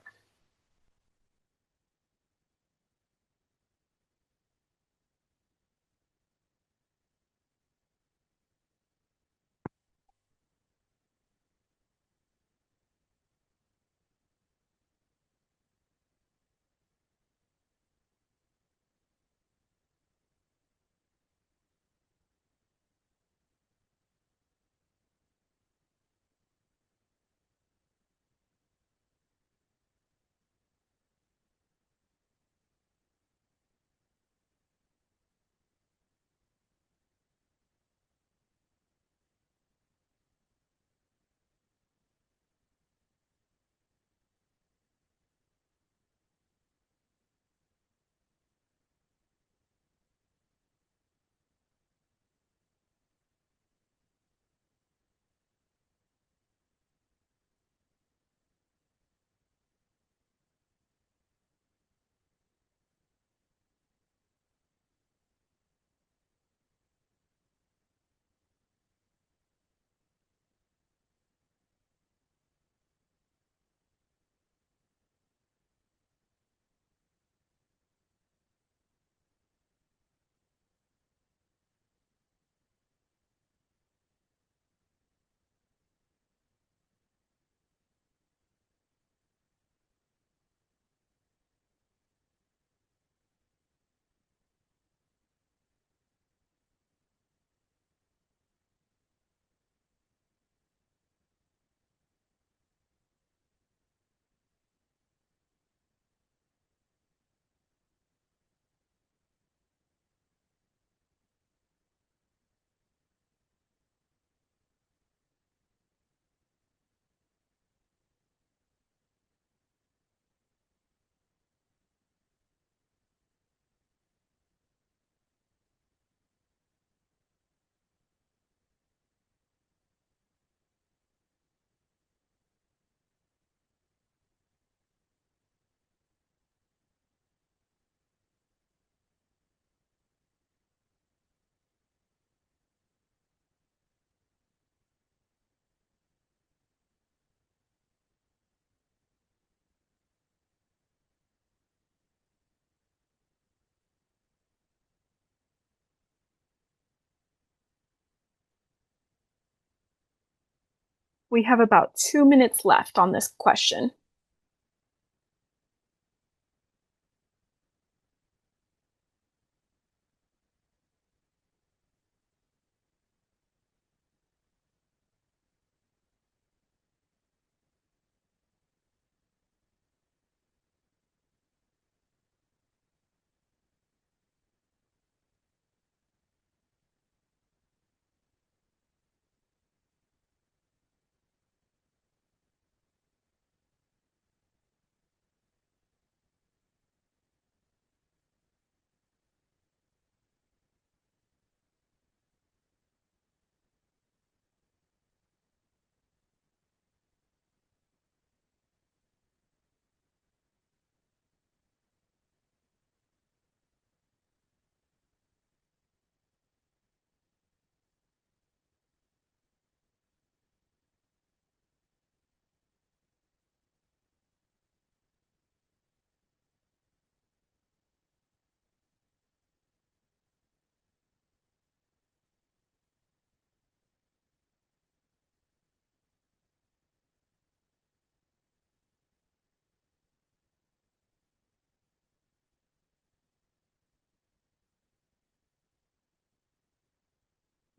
We have about 2 minutes left on this question.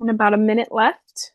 And about a minute left.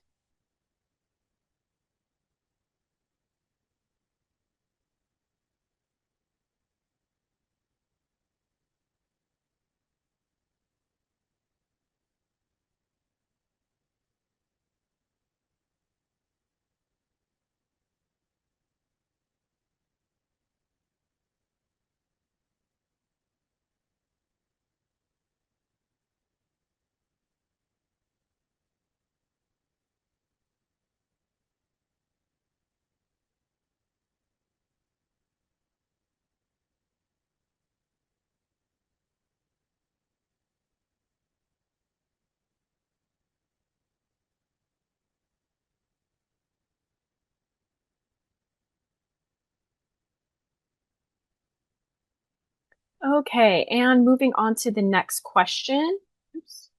Okay, and moving on to the next question. Oops.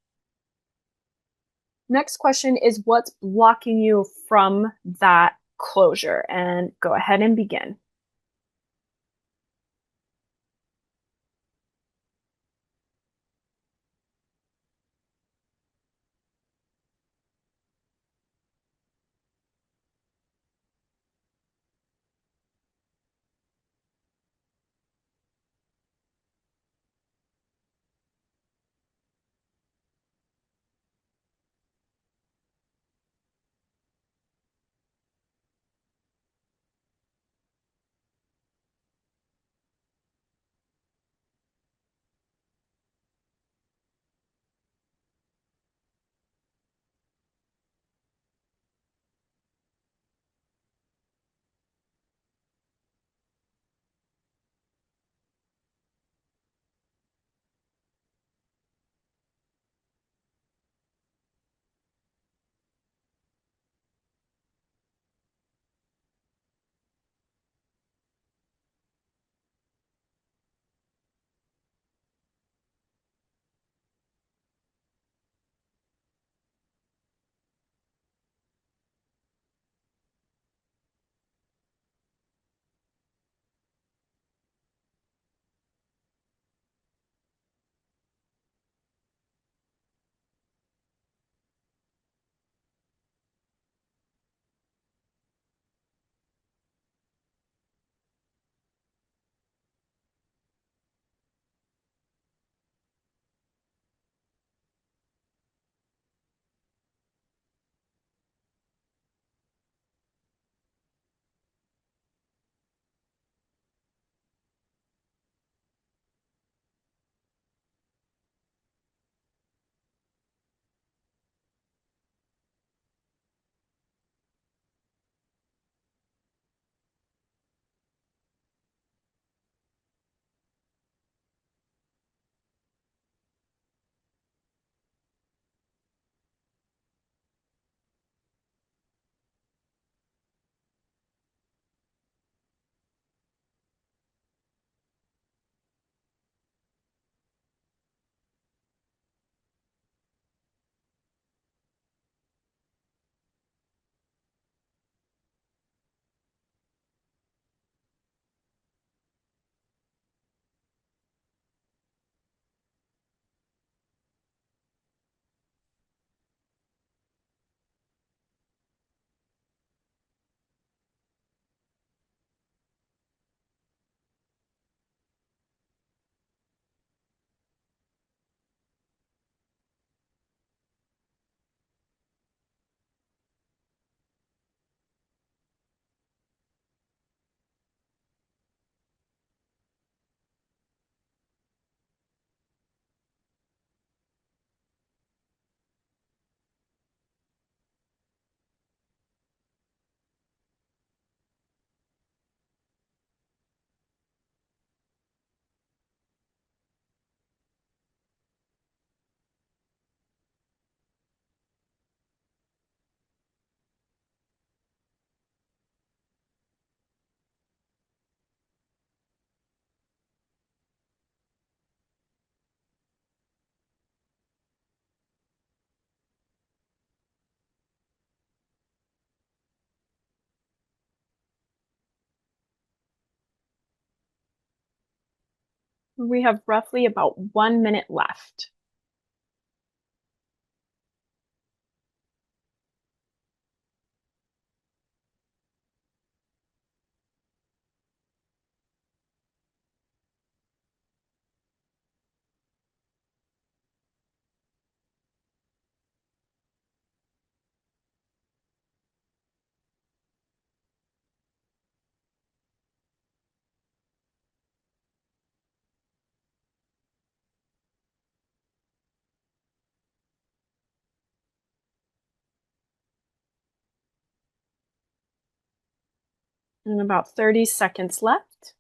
Next question is what's blocking you from that closure? And go ahead and begin. We have roughly about 1 minute left. And about 30 seconds left.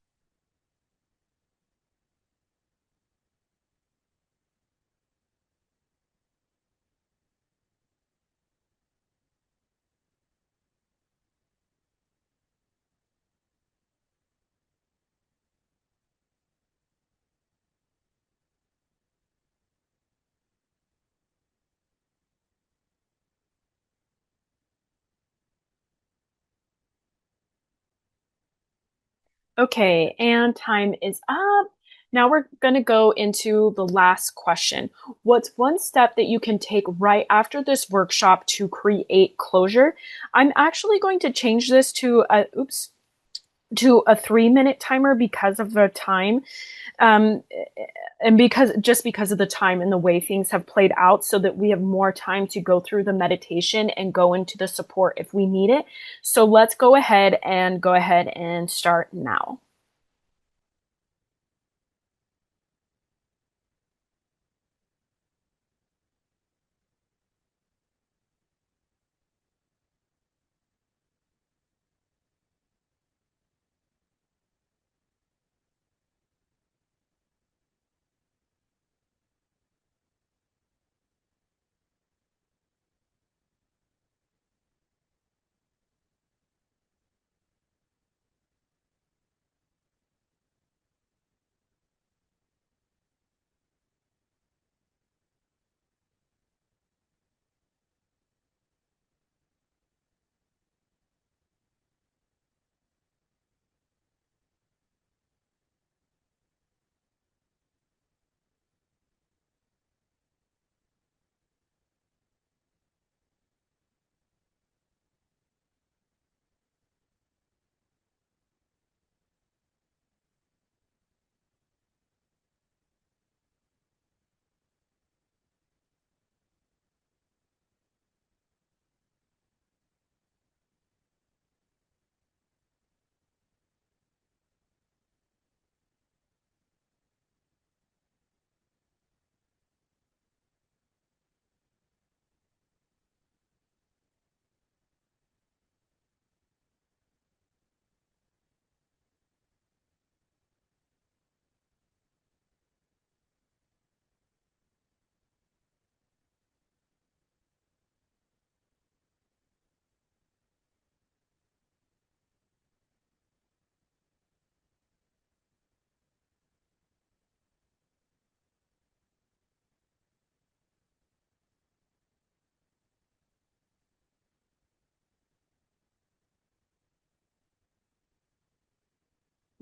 Okay, and time is up. Now we're going to go into the last question. What's one step that you can take right after this workshop to create closure? I'm actually going to change this to a 3-minute timer because of the time. Um, and because of the time and the way things have played out, so that we have more time to go through the meditation and go into the support if we need it. So let's go ahead and start now.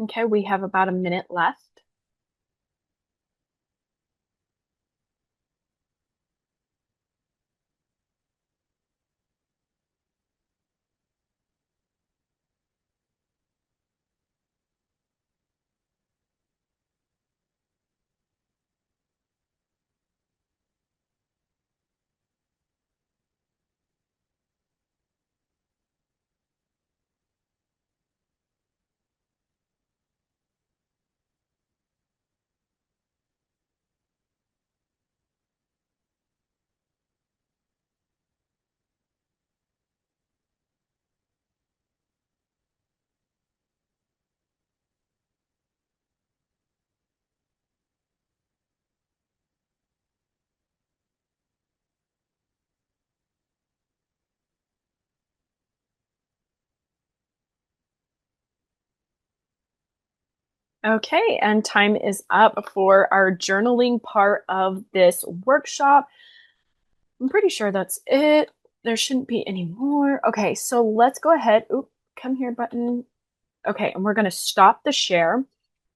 Okay, we have about a minute left. Okay, and time is up for our journaling part of this workshop. I'm pretty sure that's it. There shouldn't be any more. Okay, so let's go ahead. Oop, come here button. Okay, and we're going to stop the share.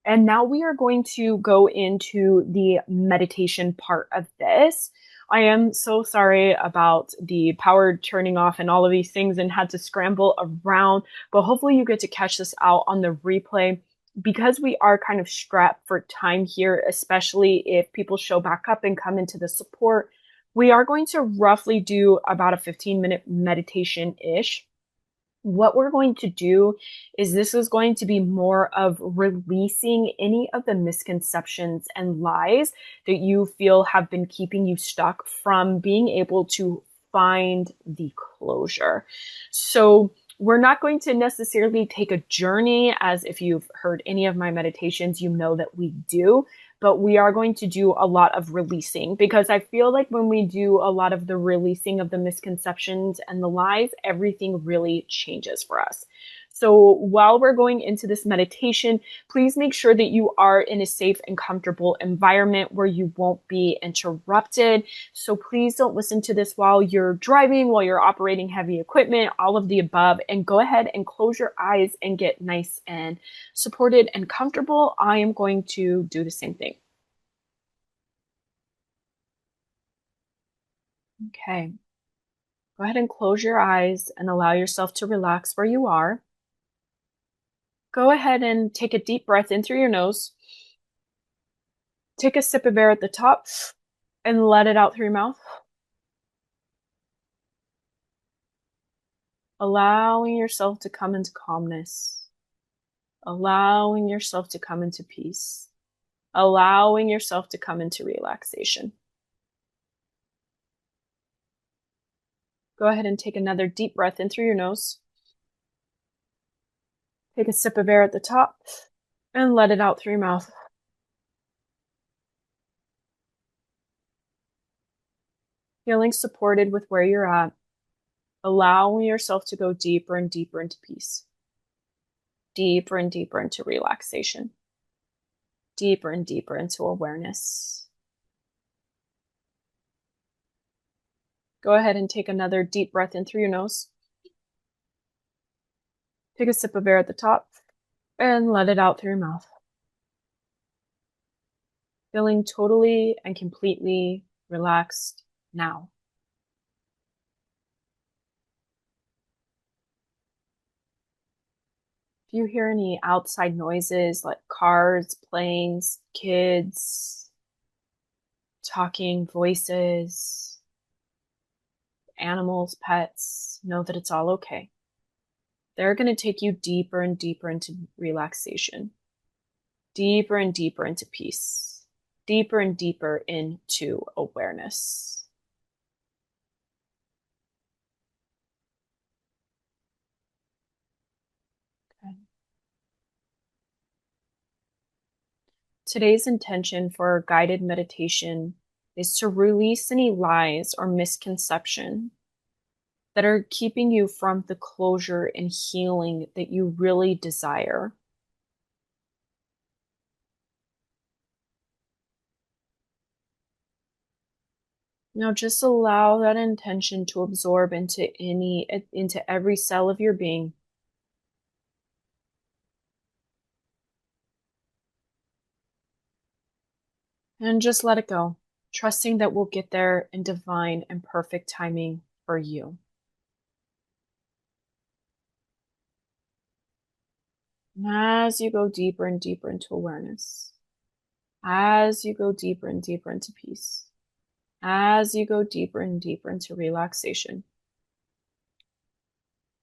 And now we are going to go into the meditation part of this. I am so sorry about the power turning off and all of these things and had to scramble around, but hopefully you get to catch this out on the replay because we are kind of strapped for time here, especially if people show back up and come into the support. We are going to roughly do about a 15-minute meditation-ish. What we're going to do is this is going to be more of releasing any of the misconceptions and lies that you feel have been keeping you stuck from being able to find the closure. So We're not going to necessarily take a journey, as if you've heard any of my meditations, you know that we do, but we are going to do a lot of releasing, because I feel like when we do a lot of the releasing of the misconceptions and the lies, everything really changes for us. So while we're going into this meditation, please make sure that you are in a safe and comfortable environment where you won't be interrupted. So please don't listen to this while you're driving, while you're operating heavy equipment, all of the above, and go ahead and close your eyes and get nice and supported and comfortable. I am going to do the same thing. Okay. Go ahead and close your eyes and allow yourself to relax where you are. Go ahead and take a deep breath in through your nose. Take a sip of air at the top and let it out through your mouth. Allowing yourself to come into calmness. Allowing yourself to come into peace. Allowing yourself to come into relaxation. Go ahead and take another deep breath in through your nose. Take a sip of air at the top and let it out through your mouth. Feeling supported with where you're at. Allowing yourself to go deeper and deeper into peace. Deeper and deeper into relaxation. Deeper and deeper into awareness. Go ahead and take another deep breath in through your nose. Take a sip of air at the top and let it out through your mouth. Feeling totally and completely relaxed now. If you hear any outside noises like cars, planes, kids, talking voices, animals, pets, know that it's all okay. They're going to take you deeper and deeper into relaxation, deeper and deeper into peace, deeper and deeper into awareness. Okay. Today's intention for our guided meditation is to release any lies or misconception that are keeping you from the closure and healing that you really desire. Now just allow that intention to absorb into every cell of your being. And just let it go, trusting that we'll get there in divine and perfect timing for you. And as you go deeper and deeper into awareness, as you go deeper and deeper into peace, as you go deeper and deeper into relaxation,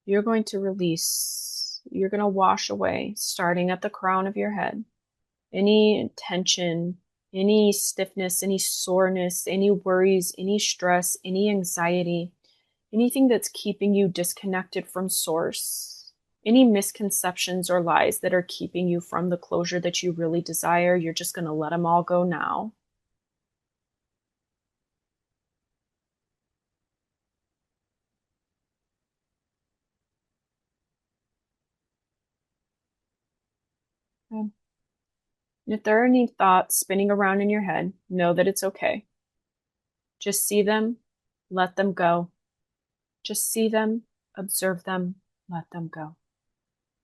you're going to release, you're going to wash away, starting at the crown of your head, any tension, any stiffness, any soreness, any worries, any stress, any anxiety, anything that's keeping you disconnected from source, any misconceptions or lies that are keeping you from the closure that you really desire. You're just going to let them all go now. Okay. If there are any thoughts spinning around in your head, know that it's okay. Just see them, let them go. Just see them, observe them, let them go.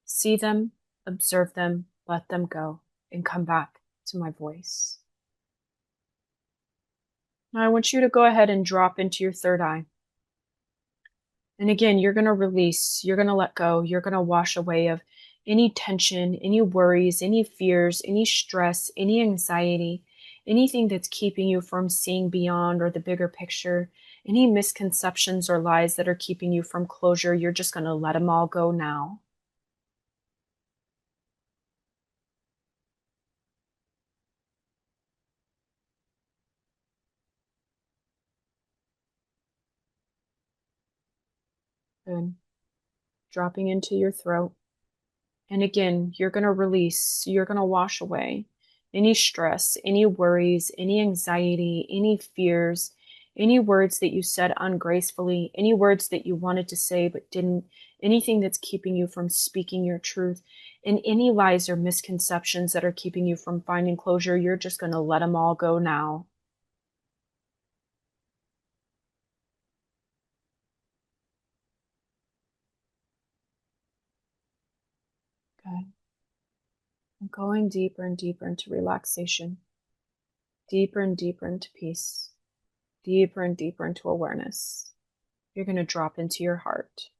See them, observe them, let them go, and come back to my voice. Now I want you to go ahead and drop into your third eye. And again, you're going to release, you're going to let go, you're going to wash away of any tension, any worries, any fears, any stress, any anxiety, anything that's keeping you from seeing beyond or the bigger picture, any misconceptions or lies that are keeping you from closure. You're just going to let them all go now. Good. dropping into your throat. And again, you're going to release, you're going to wash away any stress, any worries, any anxiety, any fears, any words that you said ungracefully, any words that you wanted to say but didn't, anything that's keeping you from speaking your truth, and any lies or misconceptions that are keeping you from finding closure. You're just going to let them all go now. Good. And going deeper and deeper into relaxation, deeper and deeper into peace, deeper and deeper into awareness. You're going to drop into your heart.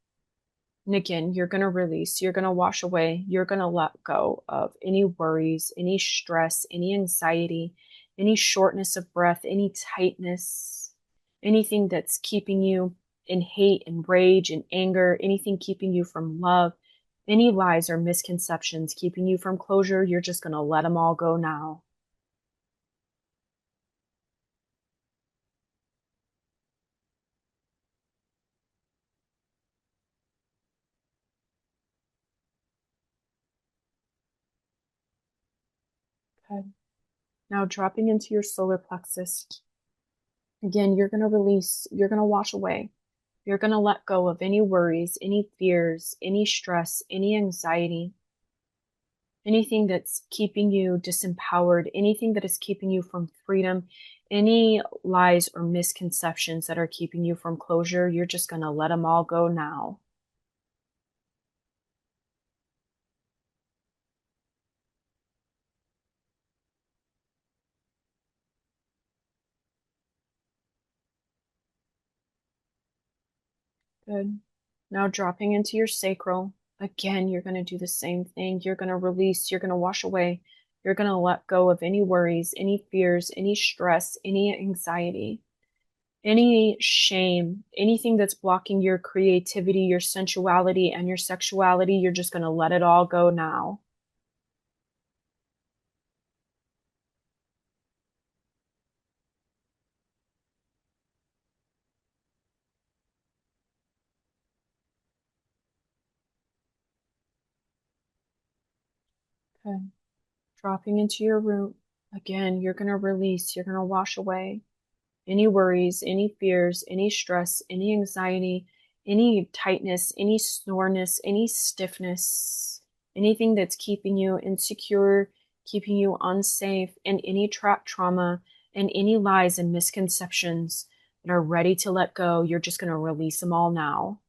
And again, you're going to release, you're going to wash away, you're going to let go of any worries, any stress, any anxiety, any shortness of breath, any tightness, anything that's keeping you in hate and rage and anger, anything keeping you from love, any lies or misconceptions keeping you from closure. You're just going to let them all go now. Okay. Now dropping into your solar plexus. Again, you're going to release, you're going to wash away. You're going to let go of any worries, any fears, any stress, any anxiety, anything that's keeping you disempowered, anything that is keeping you from freedom, any lies or misconceptions that are keeping you from closure. You're just going to let them all go now. Good. Now dropping into your sacral. Again, you're going to do the same thing. You're going to release, you're going to wash away. You're going to let go of any worries, any fears, any stress, any anxiety, any shame, anything that's blocking your creativity, your sensuality, and your sexuality. You're just going to let it all go now. Okay. Dropping into your root. Again, you're going to release, you're going to wash away any worries, any fears, any stress, any anxiety, any tightness, any soreness, any stiffness, anything that's keeping you insecure, keeping you unsafe, and any trapped trauma and any lies and misconceptions that are ready to let go. You're just going to release them all now.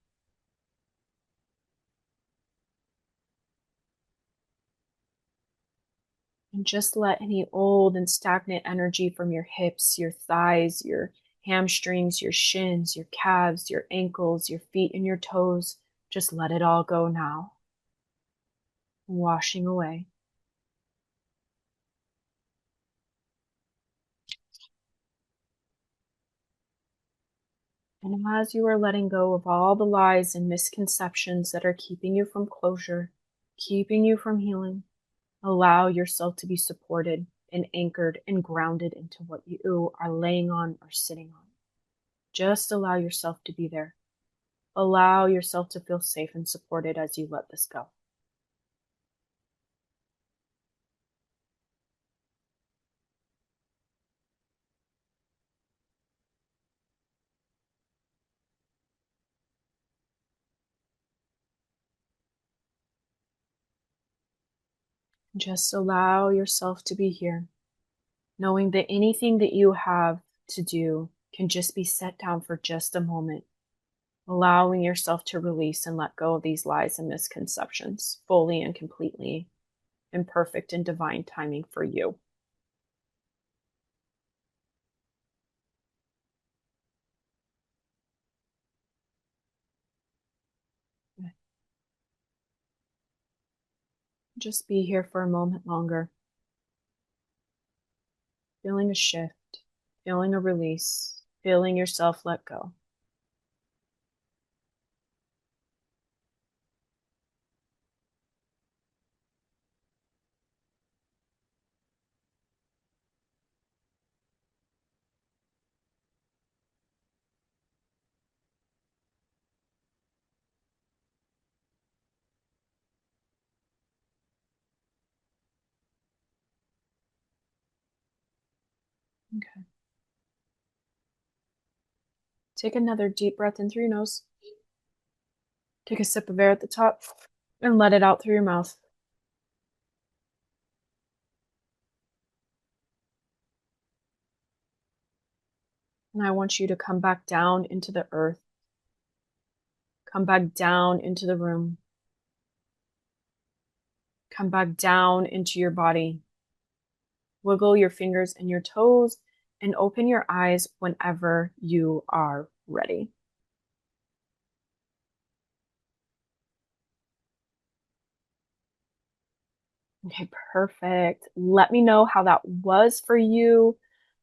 And just let any old and stagnant energy from your hips, your thighs, your hamstrings, your shins, your calves, your ankles, your feet, and your toes, just let it all go now. Washing away. And as you are letting go of all the lies and misconceptions that are keeping you from closure, keeping you from healing, allow yourself to be supported and anchored and grounded into what you are laying on or sitting on. Just allow yourself to be there. Allow yourself to feel safe and supported as you let this go. Just allow yourself to be here, knowing that anything that you have to do can just be set down for just a moment, allowing yourself to release and let go of these lies and misconceptions fully and completely in perfect and divine timing for you. Just be here for a moment longer, feeling a shift, feeling a release, feeling yourself let go. Okay. Take another deep breath in through your nose. Take a sip of air at the top and let it out through your mouth. And I want you to come back down into the earth. Come back down into the room. Come back down into your body. Wiggle your fingers and your toes and open your eyes whenever you are ready. Okay, perfect. Let me know how that was for you.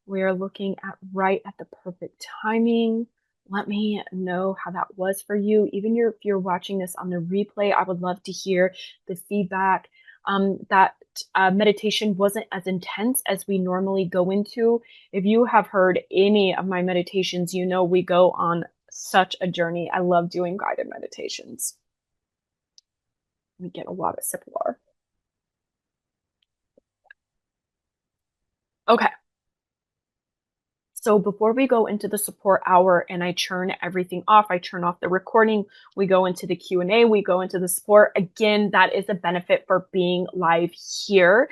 We are looking at right at the perfect timing. Let me know how that was for you. Even if you're watching this on the replay, I would love to hear the feedback. That meditation wasn't as intense as we normally go into. If you have heard any of my meditations, you know we go on such a journey. I love doing guided meditations. We get a lot of sip of water. Okay. So before we go into the support hour and I turn everything off, I turn off the recording, we go into the Q&A, we go into the support. Again, that is a benefit for being live here.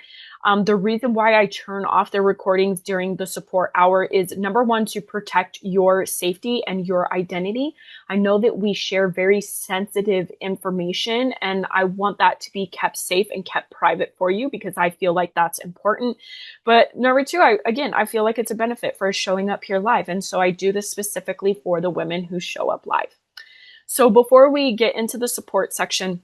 The reason why I turn off the recordings during the support hour is number one, to protect your safety and your identity. I know that we share very sensitive information and I want that to be kept safe and kept private for you because I feel like that's important. But number two, I feel like it's a benefit for showing up here live. And so I do this specifically for the women who show up live. So before we get into the support section,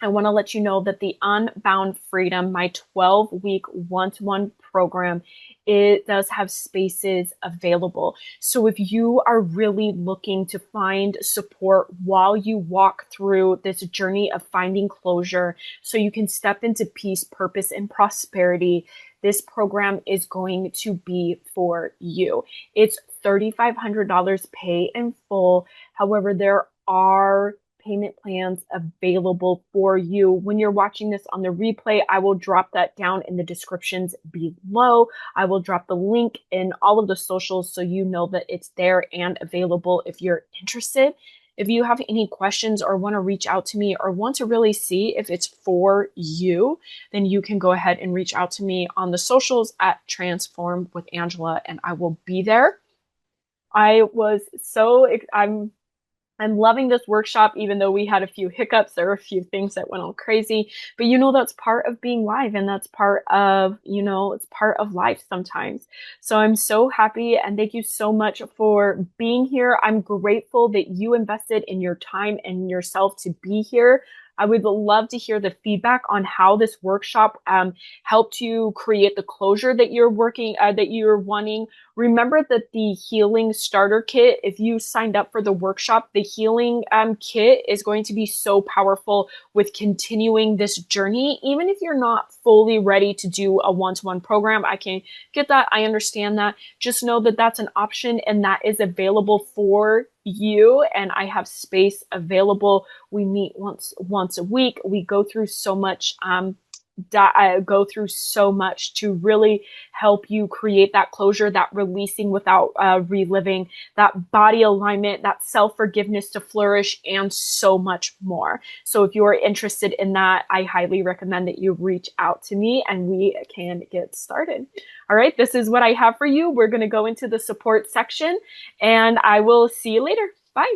I want to let you know that the Unbound Freedom, my 12-week one-to-one program, it does have spaces available. So if you are really looking to find support while you walk through this journey of finding closure so you can step into peace, purpose, and prosperity, this program is going to be for you. It's $3,500 pay in full. However, there are payment plans available for you. When you're watching this on the replay, I will drop that down in the descriptions below. I will drop the link in all of the socials so you know that it's there and available if you're interested. If you have any questions or want to reach out to me or want to really see if it's for you, then you can go ahead and reach out to me on the socials at Transform with Angela and I will be there. I'm loving this workshop, even though we had a few hiccups. There were a few things that went all crazy, but that's part of being live and that's part of, it's part of life sometimes. So I'm so happy and thank you so much for being here. I'm grateful that you invested in your time and yourself to be here. I would love to hear the feedback on how this workshop helped you create the closure that you're wanting. Remember that the healing starter kit, if you signed up for the workshop, the healing kit is going to be so powerful with continuing this journey. Even if you're not fully ready to do a one-to-one program, I can get that. I understand that. Just know that that's an option and that is available for you. And I have space available. We meet once a week. We go through so much to really help you create that closure, that releasing without reliving, that body alignment, that self-forgiveness to flourish, and so much more. So if you are interested in that, I highly recommend that you reach out to me and we can get started. All right, this is what I have for you. We're going to go into the support section and I will see you later. Bye.